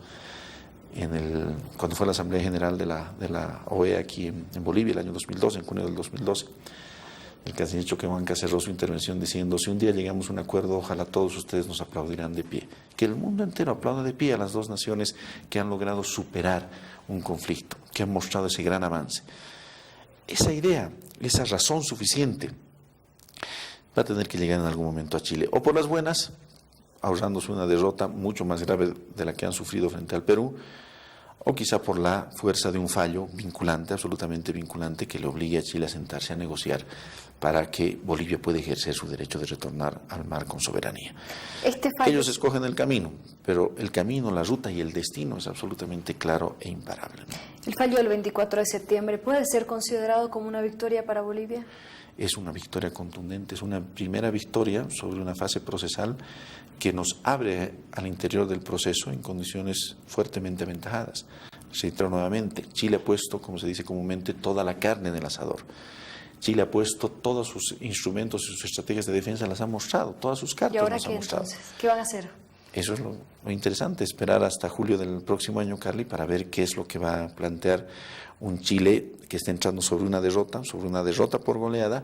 S2: cuando fue a la Asamblea General de la OEA aquí en Bolivia el año 2012, en junio del 2012. El canciller Choquehuanca cerró su intervención diciendo, si un día llegamos a un acuerdo, ojalá todos ustedes nos aplaudirán de pie. Que el mundo entero aplauda de pie a las dos naciones que han logrado superar un conflicto, que han mostrado ese gran avance. Esa idea, esa razón suficiente, va a tener que llegar en algún momento a Chile, o por las buenas, ahorrándose una derrota mucho más grave de la que han sufrido frente al Perú, o quizá por la fuerza de un fallo vinculante, absolutamente vinculante, que le obligue a Chile a sentarse a negociar para que Bolivia pueda ejercer su derecho de retornar al mar con soberanía. Ellos escogen el camino, pero el camino, la ruta y el destino es absolutamente claro e imparable, ¿no?
S1: ¿El fallo del 24 de septiembre puede ser considerado como una victoria para Bolivia?
S2: Es una victoria contundente, es una primera victoria sobre una fase procesal que nos abre al interior del proceso en condiciones fuertemente aventajadas. Reitero nuevamente, Chile ha puesto, como se dice comúnmente, toda la carne en el asador. Chile ha puesto todos sus instrumentos y sus estrategias de defensa, las ha mostrado, todas sus cartas las ha mostrado.
S1: ¿Y ahora qué entonces? ¿Qué van a hacer?
S2: Eso es lo interesante, esperar hasta julio del próximo año, Carly, para ver qué es lo que va a plantear un Chile que está entrando sobre una derrota por goleada,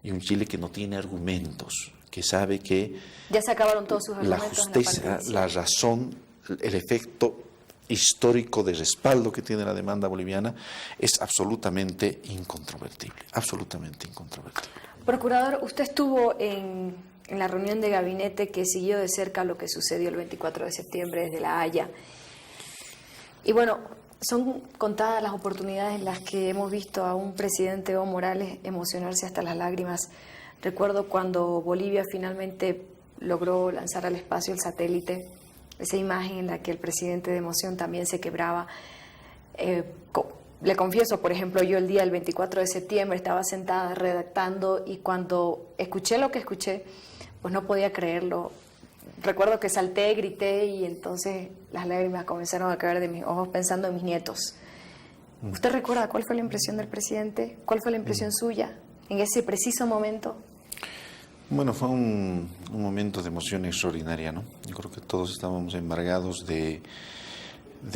S2: y un Chile que no tiene argumentos, que sabe que
S1: ya se acabaron todos sus argumentos,
S2: la justicia, la razón, el efecto histórico de respaldo que tiene la demanda boliviana es absolutamente incontrovertible, absolutamente incontrovertible.
S1: Procurador, usted estuvo en la reunión de gabinete que siguió de cerca lo que sucedió el 24 de septiembre desde La Haya. Y bueno, son contadas las oportunidades en las que hemos visto a un presidente Evo Morales emocionarse hasta las lágrimas Recuerdo cuando Bolivia finalmente logró lanzar al espacio el satélite, esa imagen en la que el presidente de emoción también se quebraba. Le confieso, por ejemplo, yo el día del 24 de septiembre estaba sentada redactando y cuando escuché lo que escuché, pues no podía creerlo. Recuerdo que salté, grité y entonces las lágrimas comenzaron a caer de mis ojos pensando en mis nietos. ¿Usted recuerda cuál fue la impresión del presidente? ¿Cuál fue la impresión suya en ese preciso momento?
S2: Bueno, fue un momento de emoción extraordinaria, ¿no? Yo creo que todos estábamos embargados de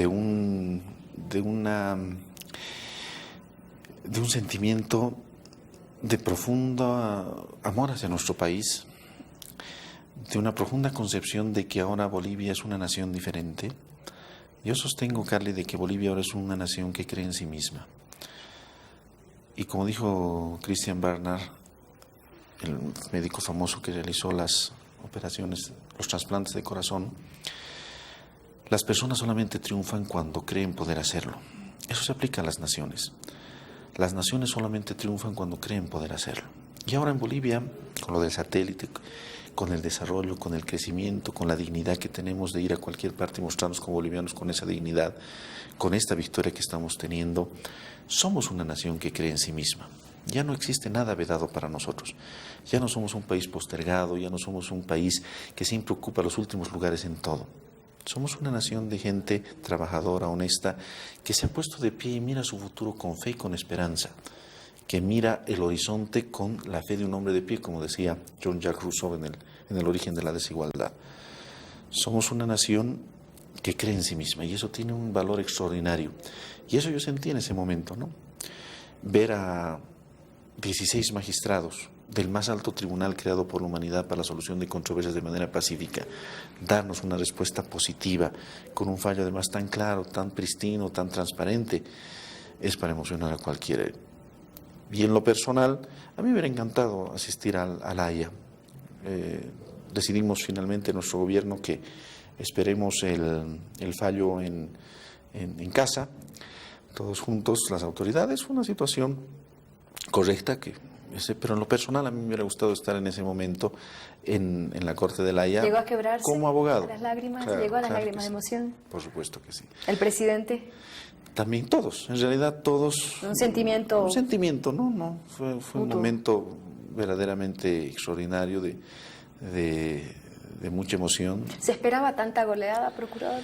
S2: un sentimiento de profundo amor hacia nuestro país, de una profunda concepción de que ahora Bolivia es una nación diferente. Yo sostengo, Carly, de que Bolivia ahora es una nación que cree en sí misma. Y como dijo Christian Barnard, el médico famoso que realizó las operaciones, los trasplantes de corazón, las personas solamente triunfan cuando creen poder hacerlo. Eso se aplica a las naciones. Las naciones solamente triunfan cuando creen poder hacerlo. Y ahora en Bolivia, con lo del satélite, con el desarrollo, con el crecimiento, con la dignidad que tenemos de ir a cualquier parte y mostrarnos como bolivianos con esa dignidad, con esta victoria que estamos teniendo, somos una nación que cree en sí misma. Ya no existe nada vedado para nosotros. Ya no somos un país postergado, ya no somos un país que siempre ocupa los últimos lugares en todo. Somos una nación de gente trabajadora, honesta, que se ha puesto de pie y mira su futuro con fe y con esperanza, que mira el horizonte con la fe de un hombre de pie, como decía Jean-Jacques Rousseau en el origen de la desigualdad. Somos una nación que cree en sí misma y eso tiene un valor extraordinario. Y eso yo sentí en ese momento, ¿no? Ver a 16 magistrados del más alto tribunal creado por la humanidad para la solución de controversias de manera pacífica, darnos una respuesta positiva, con un fallo además tan claro, tan pristino, tan transparente, es para emocionar a cualquiera. Y en lo personal, a mí me hubiera encantado asistir a la Haya. Decidimos finalmente nuestro gobierno que esperemos el fallo en casa, todos juntos, las autoridades. Fue una situación correcta, pero en lo personal a mí me hubiera gustado estar en ese momento en la Corte de la Haya.
S1: ¿Llegó a quebrarse?
S2: Como abogado.
S1: ¿A las lágrimas?
S2: Claro,
S1: ¿Llegó a las
S2: claro
S1: lágrimas de
S2: sí.
S1: emoción?
S2: Por supuesto que sí.
S1: ¿El presidente?
S2: También todos, en realidad todos.
S1: Un sentimiento.
S2: Un sentimiento, ¿no? Fue un momento verdaderamente extraordinario de mucha emoción.
S1: ¿Se esperaba tanta goleada, procurador?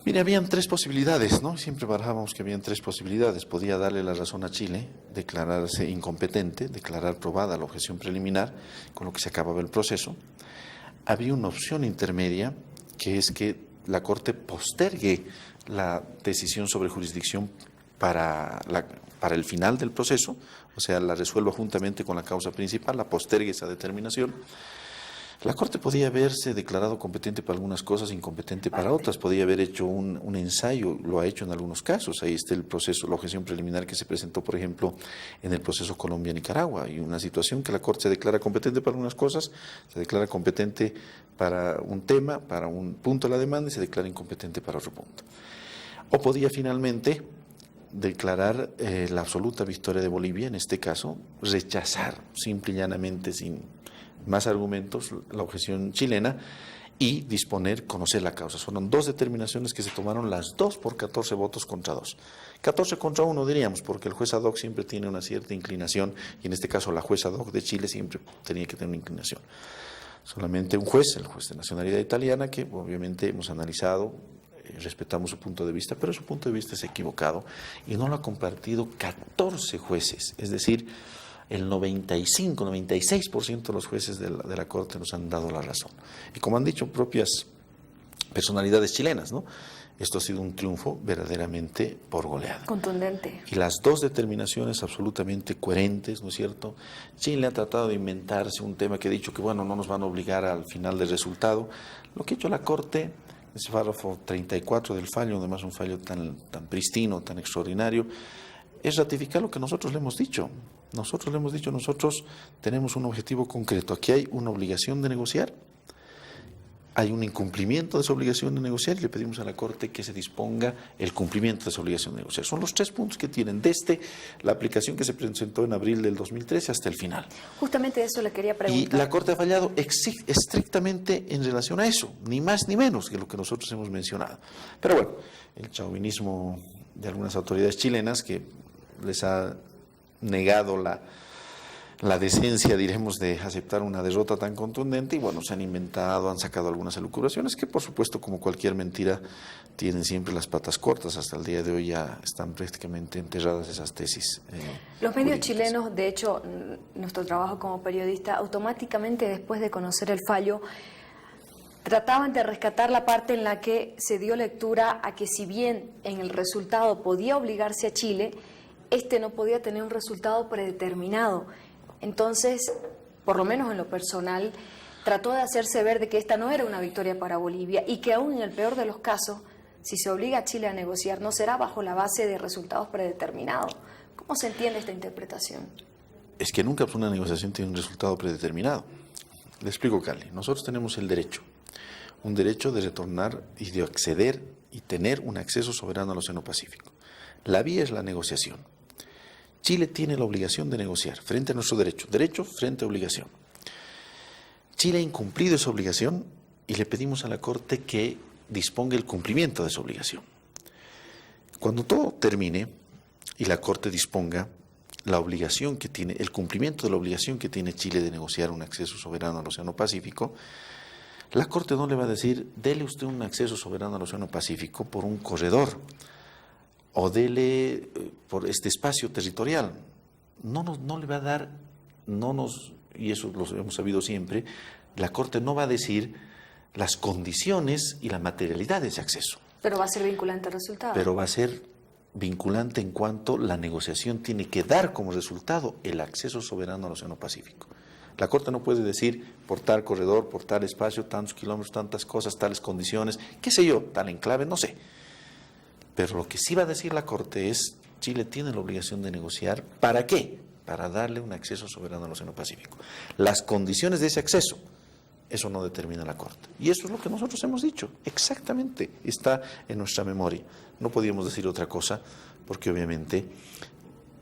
S2: Mire, habían tres posibilidades, ¿no? Siempre barajábamos que habían tres posibilidades. Podía darle la razón a Chile, declararse incompetente, declarar probada la objeción preliminar, con lo que se acababa el proceso. Había una opción intermedia, que es que la Corte postergue la decisión sobre jurisdicción para el final del proceso, o sea, la resuelva juntamente con la causa principal, la postergue esa determinación. La Corte podía haberse declarado competente para algunas cosas, incompetente para otras, podía haber hecho un ensayo, lo ha hecho en algunos casos. Ahí está el proceso, la objeción preliminar que se presentó, por ejemplo, en el proceso Colombia-Nicaragua. Y una situación que la Corte se declara competente para algunas cosas, se declara competente para un tema, para un punto de la demanda y se declara incompetente para otro punto. O podía finalmente declarar la absoluta victoria de Bolivia, en este caso, rechazar simple y llanamente, sin más argumentos, la objeción chilena y disponer, conocer la causa. Fueron dos determinaciones que se tomaron, las dos por 14 votos contra 2. 14 contra 1 diríamos, porque el juez ad hoc siempre tiene una cierta inclinación y en este caso la juez ad hoc de Chile siempre tenía que tener una inclinación. Solamente un juez, el juez de nacionalidad italiana, que obviamente hemos analizado, respetamos su punto de vista, pero su punto de vista es equivocado y no lo ha compartido 14 jueces, es decir, el 96% de los jueces de la Corte nos han dado la razón. Y como han dicho propias personalidades chilenas, ¿no? Esto ha sido un triunfo verdaderamente por goleada.
S1: Contundente.
S2: Y las dos determinaciones absolutamente coherentes, ¿no es cierto? Chile ha tratado de inventarse un tema que ha dicho que, bueno, no nos van a obligar al final del resultado. Lo que ha hecho la Corte, ese párrafo 34 del fallo, además un fallo tan pristino, tan extraordinario, es ratificar lo que nosotros le hemos dicho. Nosotros le hemos dicho, nosotros tenemos un objetivo concreto. Aquí hay una obligación de negociar hay un incumplimiento de su obligación de negociar y le pedimos a la Corte que se disponga el cumplimiento de su obligación de negociar. Son los 3 puntos que tienen desde la aplicación que se presentó en abril del 2013 hasta el final.
S1: Justamente eso le quería preguntar.
S2: Y la Corte ha fallado estrictamente en relación a eso, ni más ni menos que lo que nosotros hemos mencionado. Pero bueno, el chauvinismo de algunas autoridades chilenas que les ha negado la decencia, diremos, de aceptar una derrota tan contundente y bueno, se han inventado, han sacado algunas elucubraciones que por supuesto, como cualquier mentira, tienen siempre las patas cortas. Hasta el día de hoy ya están prácticamente enterradas esas tesis.
S1: Los medios
S2: jurídicas.
S1: chilenos, de hecho, nuestro trabajo como periodista, automáticamente después de conocer el fallo, trataban de rescatar la parte en la que se dio lectura a que si bien en el resultado podía obligarse a Chile, este no podía tener un resultado predeterminado. Entonces, por lo menos en lo personal, trató de hacerse ver de que esta no era una victoria para Bolivia y que aún en el peor de los casos, si se obliga a Chile a negociar, no será bajo la base de resultados predeterminados. ¿Cómo se entiende esta interpretación?
S2: Es que nunca una negociación tiene un resultado predeterminado. Le explico, Carly. Nosotros tenemos el derecho, un derecho de retornar y de acceder y tener un acceso soberano al Océano Pacífico. La vía es la negociación. Chile tiene la obligación de negociar frente a nuestro derecho frente a obligación. Chile ha incumplido esa obligación y le pedimos a la Corte que disponga el cumplimiento de esa obligación. Cuando todo termine y la Corte disponga la obligación que tiene, el cumplimiento de la obligación que tiene Chile de negociar un acceso soberano al Océano Pacífico, la Corte no le va a decir, dele usted un acceso soberano al Océano Pacífico por un corredor o dele por este espacio territorial. No le va a dar, y eso lo hemos sabido siempre, la Corte no va a decir las condiciones y la materialidad de ese acceso.
S1: Pero va a ser vinculante el resultado.
S2: Pero va a ser vinculante en cuanto la negociación tiene que dar como resultado el acceso soberano al Océano Pacífico. La Corte no puede decir por tal corredor, por tal espacio, tantos kilómetros, tantas cosas, tales condiciones, qué sé yo, tal enclave, no sé. Pero lo que sí va a decir la Corte es, Chile tiene la obligación de negociar, ¿para qué? Para darle un acceso soberano al Océano Pacífico. Las condiciones de ese acceso, eso no determina la Corte. Y eso es lo que nosotros hemos dicho, exactamente, está en nuestra memoria. No podíamos decir otra cosa, porque obviamente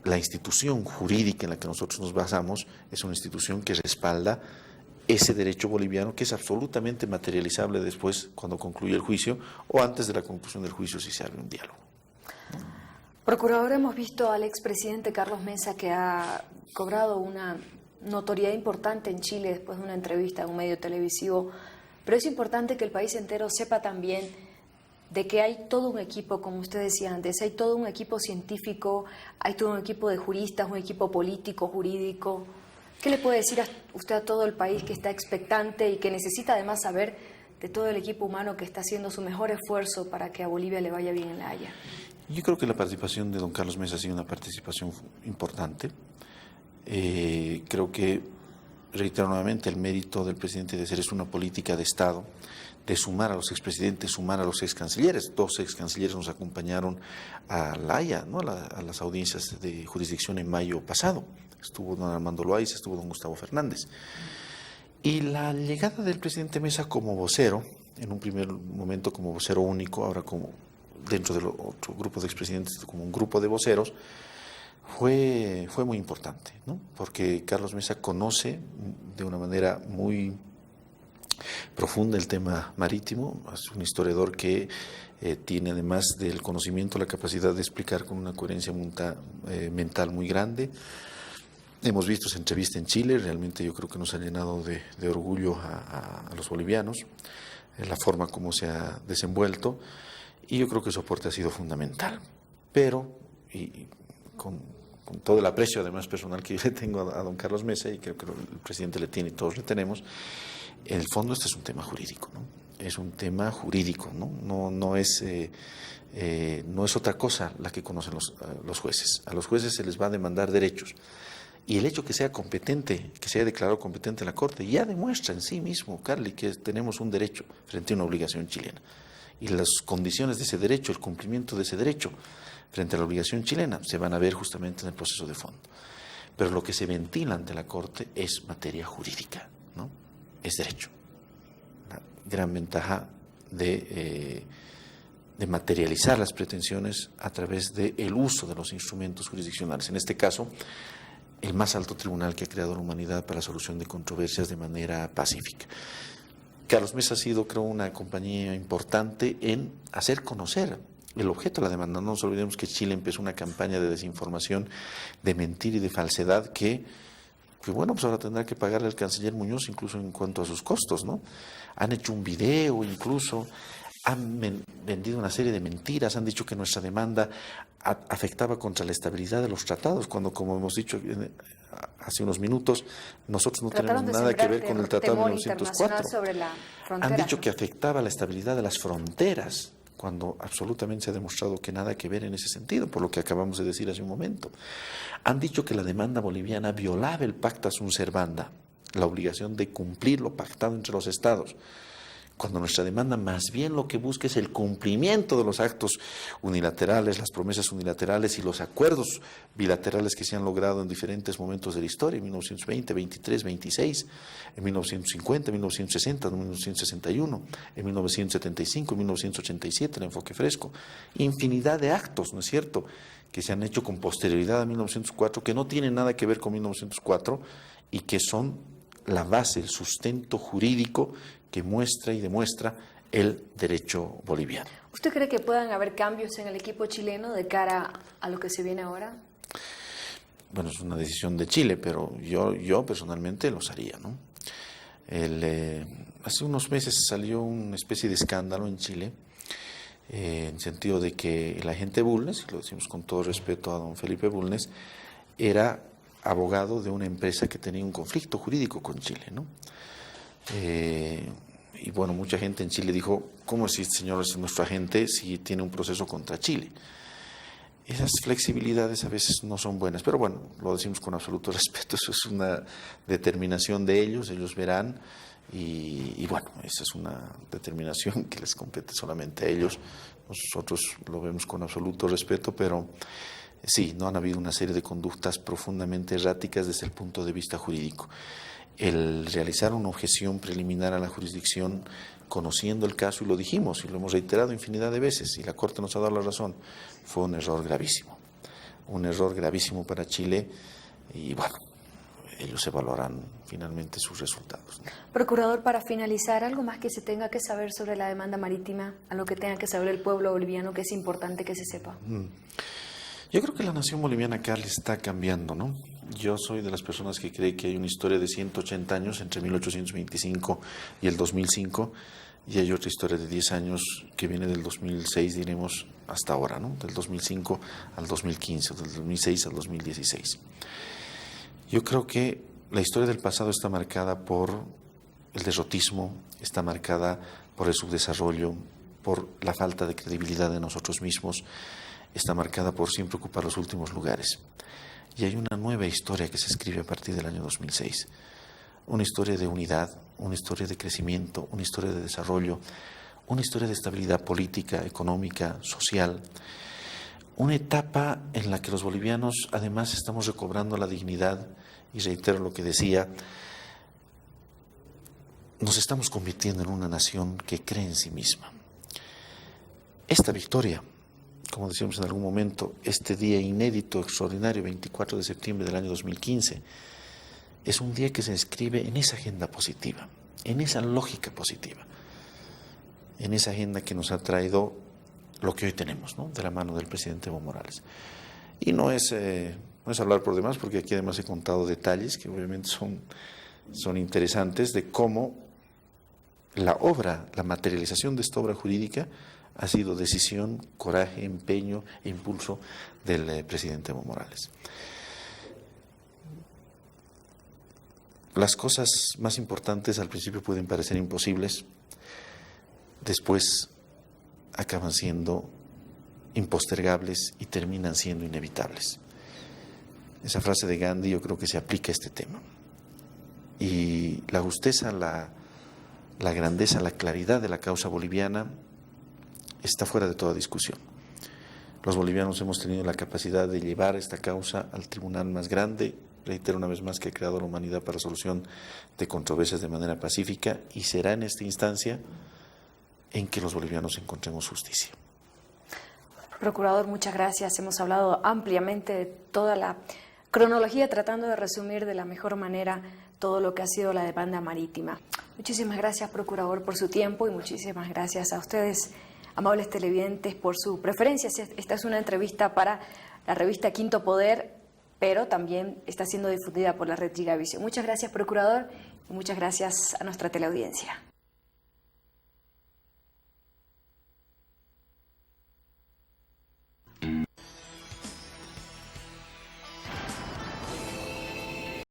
S2: la institución jurídica en la que nosotros nos basamos es una institución que respalda ese derecho boliviano que es absolutamente materializable después cuando concluye el juicio o antes de la conclusión del juicio si se abre un diálogo.
S1: Procurador, hemos visto al expresidente Carlos Mesa que ha cobrado una notoriedad importante en Chile después de una entrevista en un medio televisivo, pero es importante que el país entero sepa también de que hay todo un equipo, como usted decía antes, hay todo un equipo científico, hay todo un equipo de juristas, un equipo político, jurídico. ¿Qué le puede decir usted a todo el país que está expectante y que necesita además saber de todo el equipo humano que está haciendo su mejor esfuerzo para que a Bolivia le vaya bien en La Haya?
S2: Yo creo que la participación de don Carlos Mesa ha sido una participación importante. Creo que, reitero nuevamente, el mérito del presidente de hacer es una política de Estado, de sumar a los expresidentes, sumar a los excancilleres. 2 excancilleres nos acompañaron a La Haya, ¿no? a las audiencias de jurisdicción en mayo pasado. Estuvo don Armando Loaiza, estuvo don Gustavo Fernández. Y la llegada del presidente Mesa como vocero, en un primer momento como vocero único, ahora como dentro del otro grupo de expresidentes, como un grupo de voceros, fue muy importante, ¿no? Porque Carlos Mesa conoce de una manera muy profunda el tema marítimo, es un historiador que tiene además del conocimiento la capacidad de explicar con una coherencia mental muy grande. Hemos visto esa entrevista en Chile, realmente yo creo que nos ha llenado de orgullo a los bolivianos, la forma como se ha desenvuelto, y yo creo que su aporte ha sido fundamental. Pero, y con todo el aprecio además personal que yo le tengo a don Carlos Mesa, y creo que el presidente le tiene y todos le tenemos, en el fondo este es un tema jurídico, ¿no? Es un tema jurídico, no es otra cosa la que conocen los jueces. A los jueces se les va a demandar derechos. Y el hecho que sea competente, que sea declarado competente en la Corte, ya demuestra en sí mismo, Carly, que tenemos un derecho frente a una obligación chilena. Y las condiciones de ese derecho, el cumplimiento de ese derecho frente a la obligación chilena, se van a ver justamente en el proceso de fondo. Pero lo que se ventila ante la Corte es materia jurídica, ¿no? Es derecho. la gran ventaja de materializar las pretensiones a través del uso de los instrumentos jurisdiccionales. En este caso, el más alto tribunal que ha creado la humanidad para la solución de controversias de manera pacífica. Carlos Mesa ha sido, creo, una compañía importante en hacer conocer el objeto de la demanda. No nos olvidemos que Chile empezó una campaña de desinformación, de mentira y de falsedad que bueno, pues ahora tendrá que pagarle al canciller Muñoz incluso en cuanto a sus costos, ¿no? Han hecho un video incluso, han vendido una serie de mentiras, han dicho que nuestra demanda afectaba contra la estabilidad de los tratados, cuando, como hemos dicho hace unos minutos, nosotros no tenemos nada que ver con el Tratado de 1904.
S1: Sobre la frontera,
S2: han dicho
S1: ¿no?
S2: que afectaba la estabilidad de las fronteras, cuando absolutamente se ha demostrado que nada que ver en ese sentido, por lo que acabamos de decir hace un momento. Han dicho que la demanda boliviana violaba el Pacta Sunt Servanda, la obligación de cumplir lo pactado entre los estados, cuando nuestra demanda más bien lo que busca es el cumplimiento de los actos unilaterales, las promesas unilaterales y los acuerdos bilaterales que se han logrado en diferentes momentos de la historia, en 1920, 23, 26, en 1950, en 1960, en 1961, en 1975, en 1987, el enfoque fresco, infinidad de actos, ¿no es cierto?, que se han hecho con posterioridad a 1904, que no tienen nada que ver con 1904 y que son la base, el sustento jurídico que muestra y demuestra el derecho boliviano.
S1: ¿Usted cree que puedan haber cambios en el equipo chileno de cara a lo que se viene ahora?
S2: Bueno, es una decisión de Chile, pero yo personalmente los haría, ¿no? Hace unos meses salió una especie de escándalo en Chile, en sentido de que el agente Bulnes, lo decimos con todo respeto a don Felipe Bulnes, era abogado de una empresa que tenía un conflicto jurídico con Chile, ¿no? Y bueno, mucha gente en Chile dijo, ¿cómo si este señor es nuestro agente si tiene un proceso contra Chile? Esas flexibilidades a veces no son buenas, pero bueno, lo decimos con absoluto respeto, eso es una determinación de ellos verán, y bueno, esa es una determinación que les compete solamente a ellos, nosotros lo vemos con absoluto respeto, pero sí, no han habido una serie de conductas profundamente erráticas desde el punto de vista jurídico. El realizar una objeción preliminar a la jurisdicción conociendo el caso, y lo dijimos y lo hemos reiterado infinidad de veces, y la Corte nos ha dado la razón, fue un error gravísimo para Chile, y bueno, ellos evaluarán finalmente sus resultados, ¿no?
S1: Procurador, para finalizar, ¿algo más que se tenga que saber sobre la demanda marítima, algo que tenga que saber el pueblo boliviano que es importante que se sepa?
S2: Yo creo que la nación boliviana, Carles, está cambiando, ¿no? Yo soy de las personas que cree que hay una historia de 180 años entre 1825 y el 2005, y hay otra historia de 10 años que viene del 2006, diremos, hasta ahora, ¿no? Del 2005 al 2015, del 2006 al 2016. Yo creo que la historia del pasado está marcada por el derrotismo, está marcada por el subdesarrollo, por la falta de credibilidad de nosotros mismos, está marcada por siempre ocupar los últimos lugares. Y hay una nueva historia que se escribe a partir del año 2006. Una historia de unidad, una historia de crecimiento, una historia de desarrollo, una historia de estabilidad política, económica, social. Una etapa en la que los bolivianos además estamos recobrando la dignidad, y reitero lo que decía, nos estamos convirtiendo en una nación que cree en sí misma. Esta victoria, como decíamos en algún momento, este día inédito, extraordinario, 24 de septiembre del año 2015, es un día que se inscribe en esa agenda positiva, en esa lógica positiva, en esa agenda que nos ha traído lo que hoy tenemos, ¿no?, de la mano del presidente Evo Morales. Y no es hablar por demás, porque aquí además he contado detalles que obviamente son interesantes de cómo la materialización de esta obra jurídica ha sido decisión, coraje, empeño e impulso del presidente Evo Morales. Las cosas más importantes al principio pueden parecer imposibles, después acaban siendo impostergables y terminan siendo inevitables. Esa frase de Gandhi yo creo que se aplica a este tema. Y la justeza, la grandeza, la claridad de la causa boliviana está fuera de toda discusión. Los bolivianos hemos tenido la capacidad de llevar esta causa al tribunal más grande reitero una vez más que ha creado la humanidad para resolución de controversias de manera pacífica, y será en esta instancia en que los bolivianos encontremos justicia.
S1: Procurador, muchas gracias. Hemos hablado ampliamente de toda la cronología, tratando de resumir de la mejor manera todo lo que ha sido la demanda marítima. Muchísimas gracias, Procurador, por su tiempo, y muchísimas gracias a ustedes, amables televidentes, por su preferencia. Esta es una entrevista para la revista Quinto Poder, pero también está siendo difundida por la red Gigavisión. Muchas gracias, Procurador, y muchas gracias a nuestra teleaudiencia.